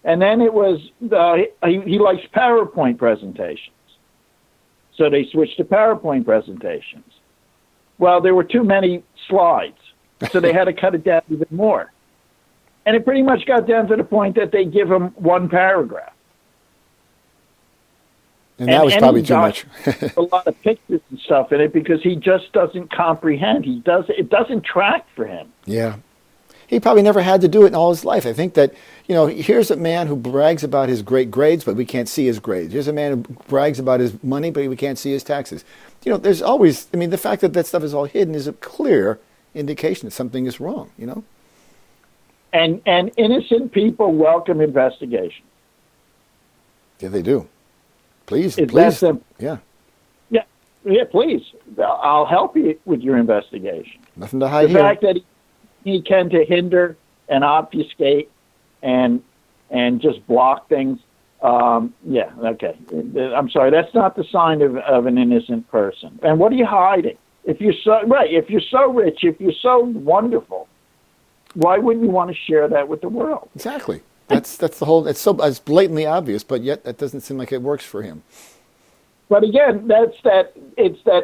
And then it was, he likes PowerPoint presentations. So they switched to PowerPoint presentations. Well, there were too many slides. So they had to cut it down even more. And it pretty much got down to the point that they give him 1 paragraph. And that was probably too much. A lot of pictures and stuff in it because he just doesn't comprehend. It doesn't track for him. Yeah. He probably never had to do it in all his life. I think that, here's a man who brags about his great grades, but we can't see his grades. Here's a man who brags about his money, but we can't see his taxes. There's always, the fact that stuff is all hidden is a clear indication that something is wrong, And innocent people welcome investigation. Yeah, they do. Please. That simple. Yeah. Yeah, please. I'll help you with your investigation. Nothing to hide the here. The fact that he can to hinder and obfuscate and just block things. Okay. I'm sorry. That's not the sign of an innocent person. And what are you hiding? If you're so rich, if you're so wonderful, why wouldn't you want to share that with the world? Exactly. That's the whole. It's blatantly obvious, but yet that doesn't seem like it works for him. But again, it's that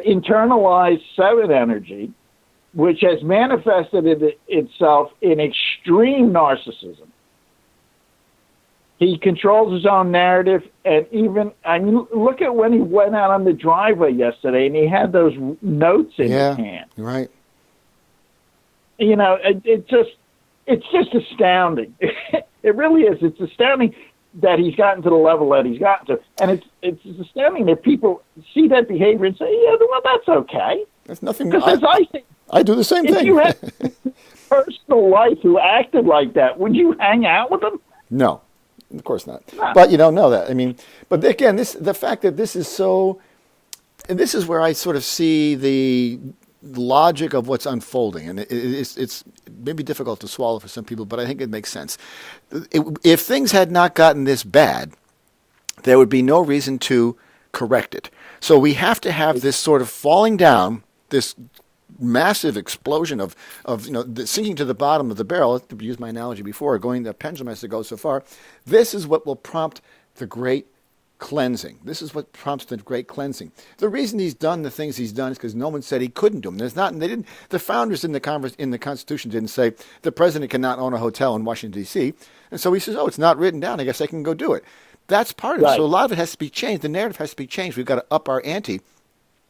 internalized 7 energy which has manifested itself in extreme narcissism. He controls his own narrative, and even, I mean, look at when he went out on the driveway yesterday, and he had those notes in his hand. Right. You know, it's just astounding. It really is. It's astounding that he's gotten to the level that he's gotten to, and it's astounding that people see that behavior and say, "Yeah, well, that's okay." That's nothing. Because as I think, I do the same thing. If you had a personal life who acted like that, would you hang out with them? No. Of course not. No. But you don't know that. I mean, but again, the fact that this is so, and this is where I sort of see the logic of what's unfolding, and it's maybe difficult to swallow for some people, but I think it makes sense. If things had not gotten this bad, there would be no reason to correct it. So we have to have this sort of falling down, this massive explosion of sinking to the bottom of the barrel, to use my analogy before, going the pendulum has to go so far. This is what will prompt the great cleansing. This is what prompts the great cleansing. The reason he's done the things he's done is because no one said he couldn't do them. The founders in the Constitution didn't say the president cannot own a hotel in Washington, D.C. And so he says, oh, it's not written down. I guess I can go do it. That's part of it. So a lot of it has to be changed. The narrative has to be changed. We've got to up our ante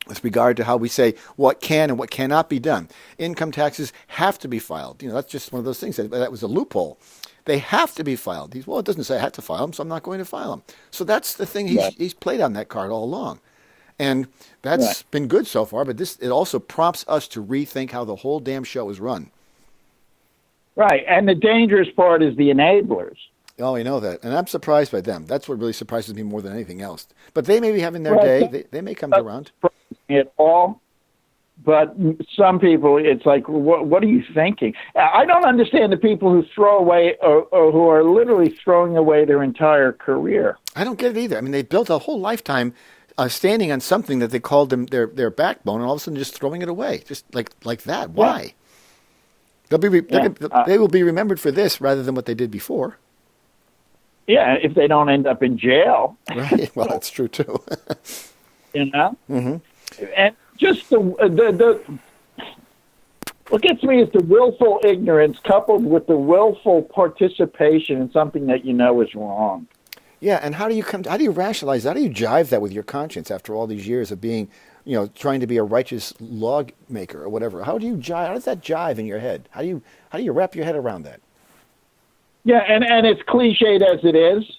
with regard to how we say what can and what cannot be done. Income taxes have to be filed. That's just one of those things. That was a loophole. They have to be filed. It doesn't say I have to file them, so I'm not going to file them. So that's the thing. He's played on that card all along. And that's been good so far, but it also prompts us to rethink how the whole damn show is run. Right, and the dangerous part is the enablers. Oh, we know that. And I'm surprised by them. That's what really surprises me more than anything else. But they may be having their day. They may come around. At all. But some people, it's like, what are you thinking? I don't understand the people who throw away or who are literally throwing away their entire career. I don't get it either. I mean, they built a whole lifetime standing on something that they called them their backbone, and all of a sudden just throwing it away, just like that. Why? They will be remembered for this rather than what they did before. Yeah, if they don't end up in jail. Right. Well, that's true too. Mm-hmm. And just the what gets me is the willful ignorance coupled with the willful participation in something that is wrong. Yeah, and how do you rationalize that? How do you jive that with your conscience after all these years of being, trying to be a righteous lawmaker or whatever? How does that jive in your head? How do you wrap your head around that? Yeah, and it's cliched as it is,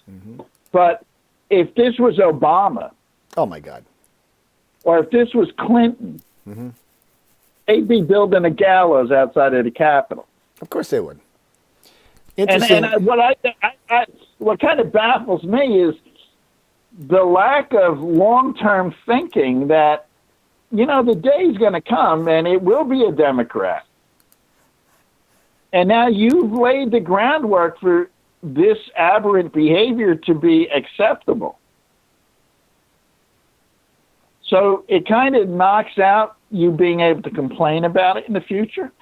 but if this was Obama, oh my God, or if this was Clinton, they'd be building a gallows outside of the Capitol. Of course they would. Interesting. And what kind of baffles me is the lack of long-term thinking that, the day's going to come and it will be a Democrat. And now you've laid the groundwork for this aberrant behavior to be acceptable. So it kind of knocks out you being able to complain about it in the future.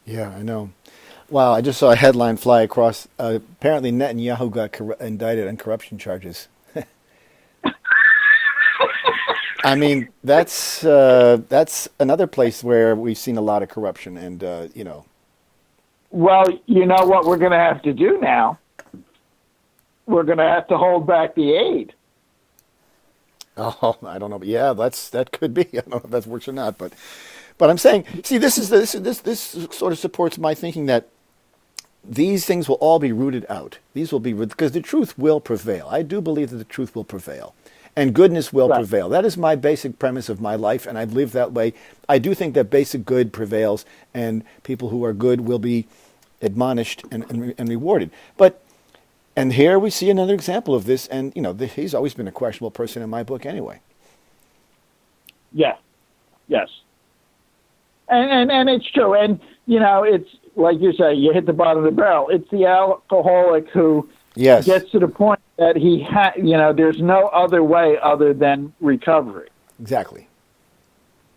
Yeah, I know. Wow, I just saw a headline fly across. Apparently Netanyahu got indicted on corruption charges. I mean, that's another place where we've seen a lot of corruption and, Well, you know what we're going to have to do now? We're going to have to hold back the aid. Oh, I don't know. But yeah, that could be. I don't know if that works or not. But I'm saying, see, this sort of supports my thinking that these things will all be rooted out. These will be, because the truth will prevail. I do believe that the truth will prevail. And goodness will prevail. That is my basic premise of my life, and I believe that way. I do think that basic good prevails, and people who are good will be admonished and rewarded. And here we see another example of this, and he's always been a questionable person in my book anyway. Yeah, yes. And it's true. And, it's like you say, you hit the bottom of the barrel. It's the alcoholic who gets to the point that there's no other way other than recovery. Exactly.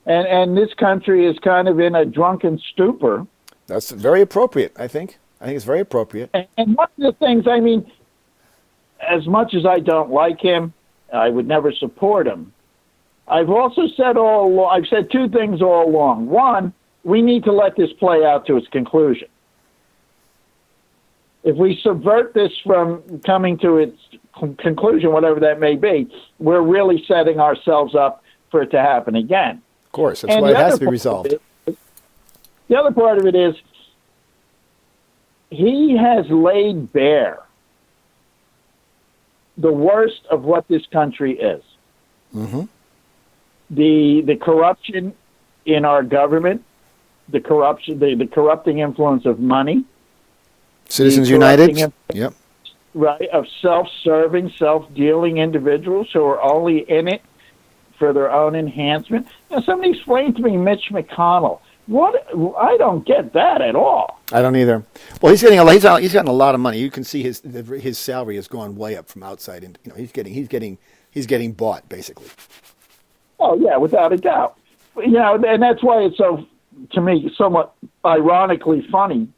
And this country is kind of in a drunken stupor. That's very appropriate, I think. I think it's very appropriate. And one of the things, as much as I don't like him, I would never support him. I've also said I've said two things all along. One, we need to let this play out to its conclusion. If we subvert this from coming to its conclusion, whatever that may be, we're really setting ourselves up for it to happen again. Of course, that's why it has to be resolved. The other part of it is he has laid bare the worst of what this country is. Mm-hmm. The corruption in our government, the corrupting influence of money. Citizens United. Yep. Right, of self-serving, self-dealing individuals who are only in it for their own enhancement. Now, somebody explained to me Mitch McConnell. What? I don't get that at all. I don't either. Well, he's gotten a lot of money. You can see his salary has gone way up from outside, and he's getting bought basically. Oh yeah, without a doubt. And that's why it's so, to me, somewhat ironically funny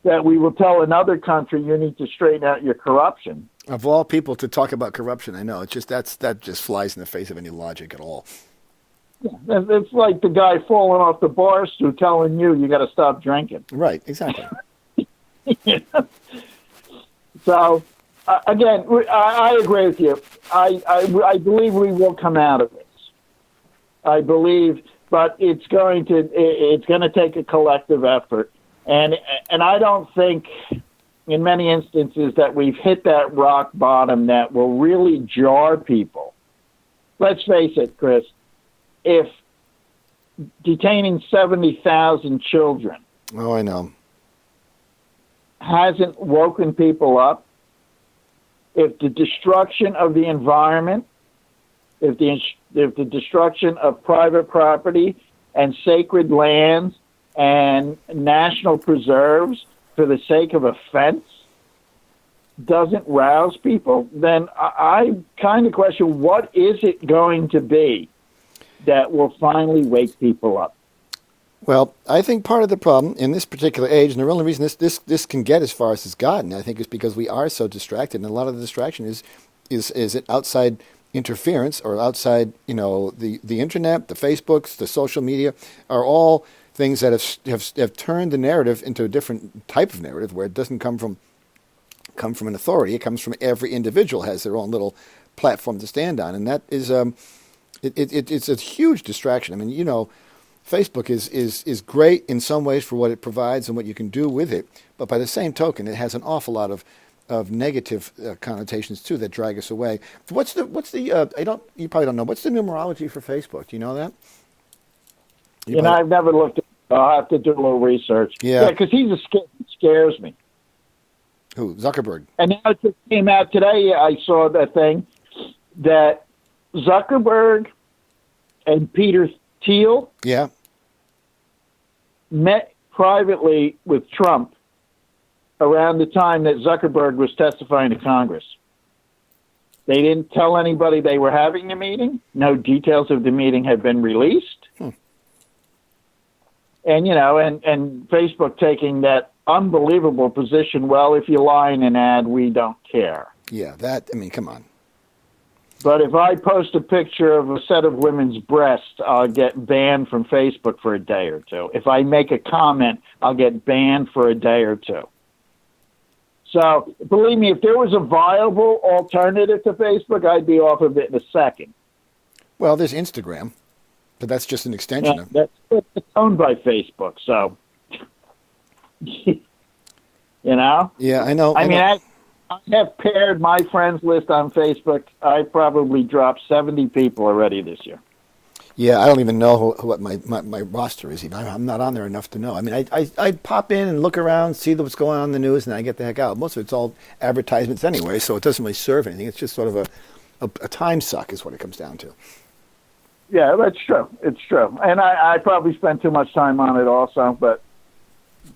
that we will tell another country you need to straighten out your corruption. Of all people to talk about corruption, I know it's just that just flies in the face of any logic at all. Yeah, it's like the guy falling off the bar stool telling you got to stop drinking. Right, exactly. So, again, I agree with you. I believe we will come out of this. I believe, but it's going to take a collective effort. And I don't think, in many instances, that we've hit that rock bottom that will really jar people. Let's face it, Chris. If detaining 70,000 children, I know, hasn't woken people up, if the destruction of the environment, if the destruction of private property and sacred lands and national preserves for the sake of a fence doesn't rouse people, then I kind of question, what is it going to be that will finally wake people up? Well, I think part of the problem in this particular age, and the only reason this can get as far as it's gotten, I think, is because we are so distracted, and a lot of the distraction is it outside interference or outside, the internet, the Facebooks, the social media are all things that have turned the narrative into a different type of narrative where it doesn't come from an authority. It comes from every individual has their own little platform to stand on, and that is it's a huge distraction. I mean, Facebook is great in some ways for what it provides and what you can do with it, but by the same token, it has an awful lot of negative connotations too that drag us away. What's the you probably don't know, what's the numerology for Facebook? Do you know that? I've never looked at it. I'll have to do a little research. Yeah, because he scares me. Who? Zuckerberg. And now it just came out today. I saw that thing that Zuckerberg and Peter Thiel met privately with Trump around the time that Zuckerberg was testifying to Congress. They didn't tell anybody they were having the meeting. No details of the meeting have been released. And, and Facebook taking that unbelievable position, well, if you lie in an ad, we don't care. Yeah, come on. But if I post a picture of a set of women's breasts, I'll get banned from Facebook for a day or two. If I make a comment, I'll get banned for a day or two. So, believe me, if there was a viable alternative to Facebook, I'd be off of it in a second. Well, there's Instagram, but that's just an extension of it. It's owned by Facebook, so, Yeah, I know. I have paired my friends list on Facebook. I probably dropped 70 people already this year. Yeah, I don't even know what my roster is even. I'm not on there enough to know. I mean, I pop in and look around, see what's going on in the news, and I get the heck out. Most of it's all advertisements anyway, so it doesn't really serve anything. It's just sort of a time suck is what it comes down to. Yeah, that's true. It's true. And I probably spend too much time on it also, but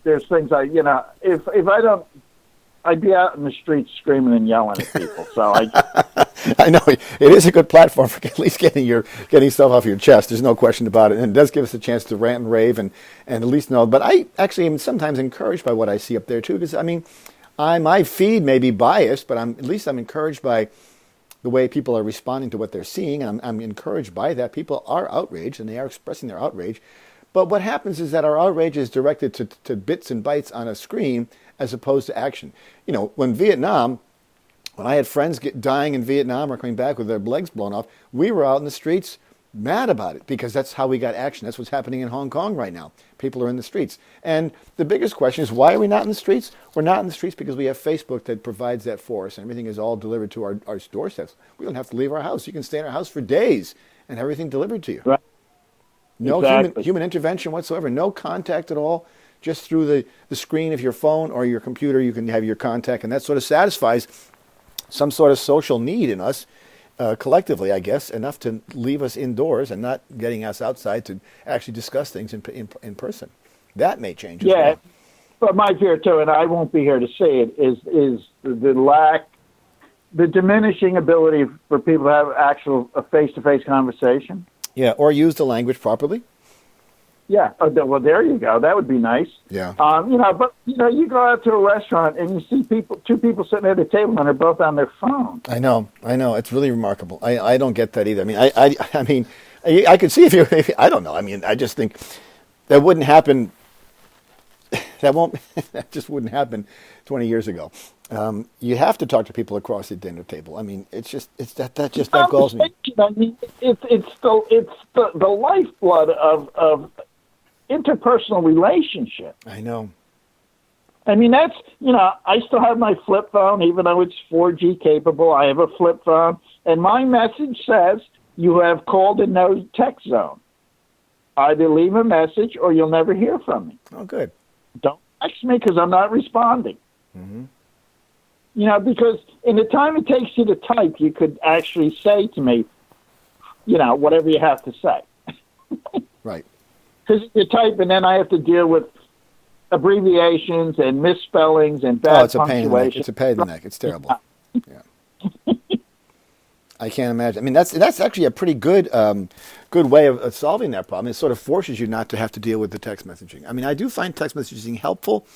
there's things if I don't, I'd be out in the streets screaming and yelling at people. So I know it is a good platform for at least getting stuff off your chest. There's no question about it, and it does give us a chance to rant and rave and at least know. But I actually am sometimes encouraged by what I see up there too, because my feed may be biased, but at least I'm encouraged by the way people are responding to what they're seeing, and I'm encouraged by that. People are outraged, and they are expressing their outrage. But what happens is that our outrage is directed to bits and bytes on a screen as opposed to action. You know, when I had friends dying in Vietnam or coming back with their legs blown off, we were out in the streets mad about it because that's how we got action. That's what's happening in Hong Kong right now. People are in the streets. And the biggest question is, why are we not in the streets? We're not in the streets because we have Facebook that provides that for us, and everything is all delivered to our doorsteps. We don't have to leave our house. You can stay in our house for days and everything delivered to you. Right. No Exactly. human intervention whatsoever. No contact at all. Just through the screen of your phone or your computer, you can have your contact, and that sort of satisfies some sort of social need in us, collectively, I guess, enough to leave us indoors and not getting us outside to actually discuss things in person. That may change as well. But my fear too, and I won't be here to say it, is the diminishing ability for people to have actual face-to-face conversation. Yeah, or use the language properly. Yeah. Well, there you go. That would be nice. Yeah. But you go out to a restaurant and you see two people sitting at a table and they're both on their phone. I know. It's really remarkable. I don't get that either. I mean, I could see if I don't know. I mean, I just think that wouldn't happen. That just wouldn't happen 20 years ago. You have to talk to people across the dinner table. I mean, that galls me. I mean, it's the lifeblood of interpersonal relationship. I know. I mean, that's, I still have my flip phone, even though it's 4G capable. I have a flip phone, and my message says, you have called a no text zone. Either leave a message or you'll never hear from me. Oh, good. Don't text me because I'm not responding. Mm-hmm. Because in the time it takes you to type, you could actually say to me, whatever you have to say. Right. Because you type, and then I have to deal with abbreviations and misspellings and bad it's a pain in the neck. It's a pain in the neck. It's terrible. Yeah. I can't imagine. I mean, that's actually a pretty good way of solving that problem. It sort of forces you not to have to deal with the text messaging. I mean, I do find text messaging helpful,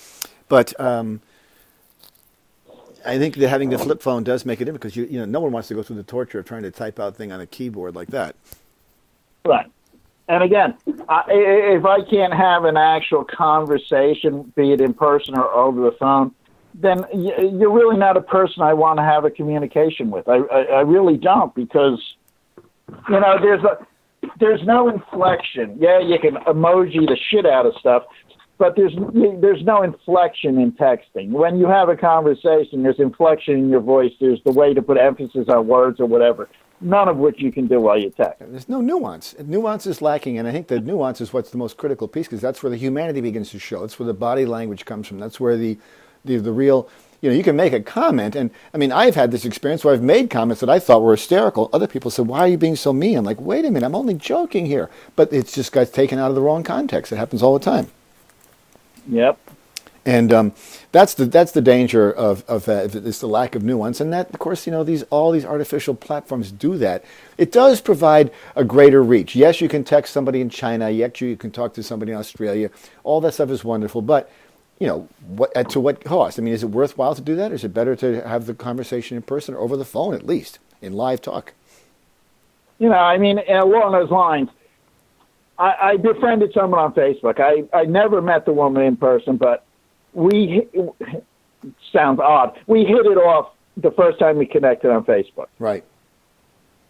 but I think that having the flip phone does make it different because no one wants to go through the torture of trying to type out thing on a keyboard like that. Right. And again, if I can't have an actual conversation, be it in person or over the phone, then you're really not a person I want to have a communication with. I really don't, because there's no inflection. Yeah, you can emoji the shit out of stuff, but there's no inflection in texting. When you have a conversation, there's inflection in your voice. There's the way to put emphasis on words or whatever. None of which you can do while you text. There's no nuance. Nuance is lacking, and I think the nuance is what's the most critical piece, because that's where the humanity begins to show. That's where the body language comes from. That's where the real, you can make a comment, and I mean, I've had this experience where I've made comments that I thought were hysterical. Other people said, "Why are you being so mean?" I'm like, "Wait a minute, I'm only joking here," but it's just got taken out of the wrong context. It happens all the time. Yep. And that's the danger of it's the lack of nuance, and that, of course, all these artificial platforms do that. It does provide a greater reach. Yes, you can text somebody in China. Yes, you can talk to somebody in Australia. All that stuff is wonderful, but to what cost? I mean, is it worthwhile to do that? Or is it better to have the conversation in person or over the phone, at least in live talk? I mean, along those lines, I befriended someone on Facebook. I never met the woman in person, but sounds odd. We hit it off the first time we connected on Facebook. Right.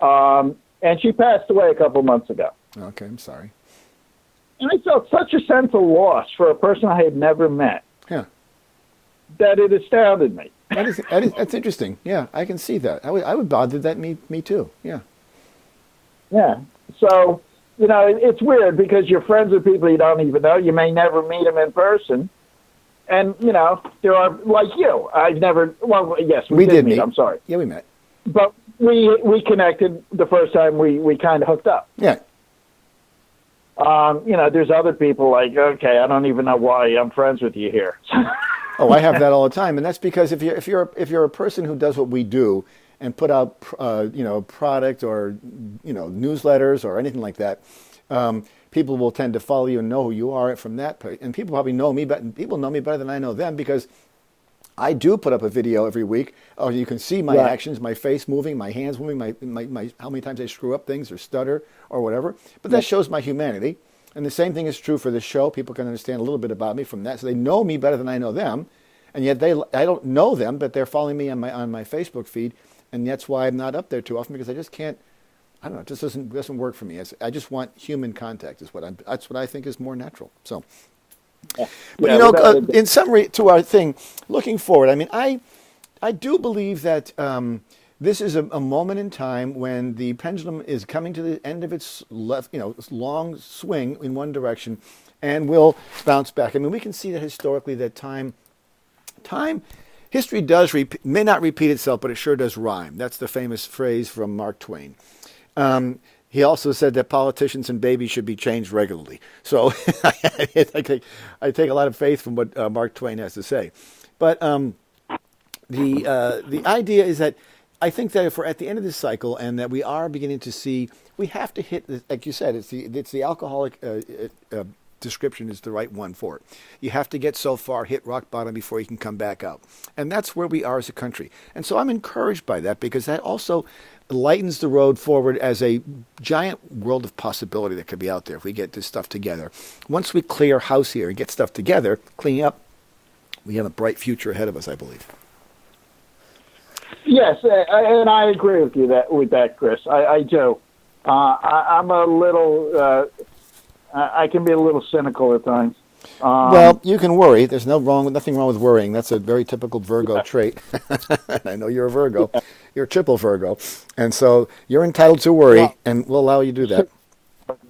And she passed away a couple months ago. Okay, I'm sorry. And I felt such a sense of loss for a person I had never met. Yeah. That it astounded me. That's interesting. Yeah, I can see that. I would bother that me too. Yeah. Yeah. So, it's weird because you're friends with people you don't even know. You may never meet them in person. And, there are, like you, I've never, well, yes, we did meet. I'm sorry. Yeah, we met. But we connected the first time we kind of hooked up. Yeah. There's other people like, okay, I don't even know why I'm friends with you here. Oh, I have that all the time, and that's because if you're a person who does what we do and put out product or newsletters or anything like that, people will tend to follow you and know who you are from that. And people probably know me, but people know me better than I know them, because I do put up a video every week. Oh, you can see my actions, my face moving, my hands moving, my how many times I screw up things or stutter or whatever. But that shows my humanity. And the same thing is true for the show. People can understand a little bit about me from that. So they know me better than I know them. And yet I don't know them, but they're following me on my Facebook feed. And that's why I'm not up there too often, because I just can't, I don't know, it just doesn't work for me. I just want human contact that's what I think is more natural. So, but in summary to our thing, looking forward, I mean, I do believe that this is a moment in time when the pendulum is coming to the end of its long swing in one direction, and will bounce back. I mean, we can see that historically that history may not repeat itself, but it sure does rhyme. That's the famous phrase from Mark Twain. He also said that politicians and babies should be changed regularly. So I take a lot of faith from what Mark Twain has to say. But the idea is that I think that if we're at the end of this cycle and that we are beginning to see, we have to hit, like you said, it's the alcoholic description is the right one for it. You have to get so far, hit rock bottom before you can come back out. And that's where we are as a country. And so I'm encouraged by that, because that also lightens the road forward as a giant world of possibility that could be out there if we get this stuff together. Once we clear house here and get stuff together, clean up, we have a bright future ahead of us, I believe. Yes, and I agree with you with that, Chris. I do. I'm a little. I can be a little cynical at times. Well, you can worry. There's nothing wrong with worrying. That's a very typical Virgo trait. I know you're a Virgo. You're a triple Virgo, and so you're entitled to worry, and we'll allow you to do that.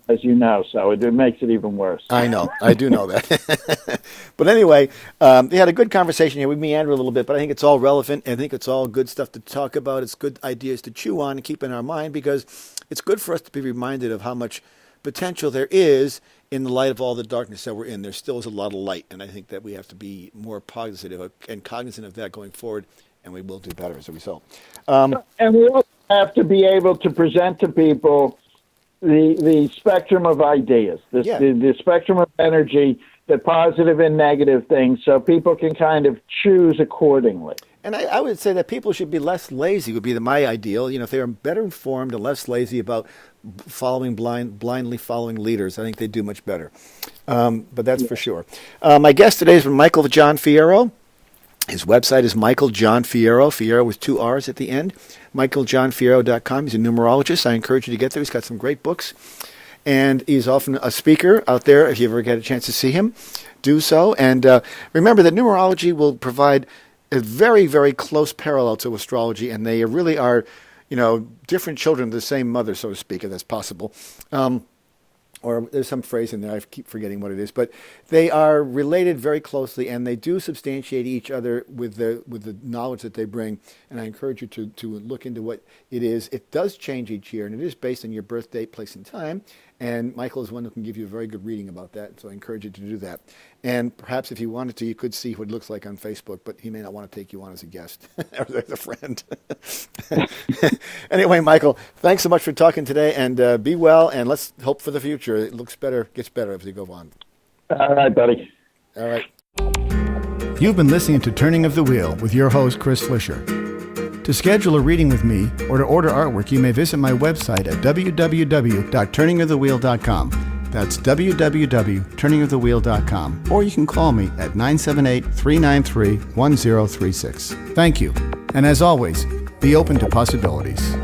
As you know, so it makes it even worse. I know. I do know that. But anyway, we had a good conversation here. We meandered a little bit, but I think it's all relevant. I think it's all good stuff to talk about. It's good ideas to chew on and keep in our mind, because it's good for us to be reminded of how much potential there is in the light of all the darkness that we're in. There still is a lot of light, and I think that we have to be more cognizant of that going forward, and we will do better as a result. And we also have to be able to present to people the spectrum of ideas, the spectrum of energy, the positive and negative things, so people can kind of choose accordingly. And I would say that people should be less lazy, would be my ideal. If they are better informed and less lazy about blindly following leaders, I think they do much better. But that's for sure. My guest today is from Michael John Fierro. His website is Michael John Fierro, Fierro with 2 R's at the end, michaeljohnfierro.com. He's a numerologist. I encourage you to get there. He's got some great books. And he's often a speaker out there. If you ever get a chance to see him, do so. And remember that numerology will provide a very, very close parallel to astrology, and they really are, different children of the same mother, so to speak, if that's possible. Or there's some phrase in there, I keep forgetting what it is, but they are related very closely, and they do substantiate each other with the knowledge that they bring. And I encourage you to look into what it is. It does change each year, and it is based on your birth date, place, and time. And Michael is one who can give you a very good reading about that, so I encourage you to do that. And perhaps if you wanted to, you could see what it looks like on Facebook, but he may not want to take you on as a guest or as a friend. Anyway, Michael, thanks so much for talking today, and be well, and let's hope for the future. It looks better, gets better as we go on. All right, buddy. All right. You've been listening to Turning of the Wheel with your host, Chris Flisher. To schedule a reading with me or to order artwork, you may visit my website at www.turningofthewheel.com. That's www.turningofthewheel.com. Or you can call me at 978-393-1036. Thank you. And as always, be open to possibilities.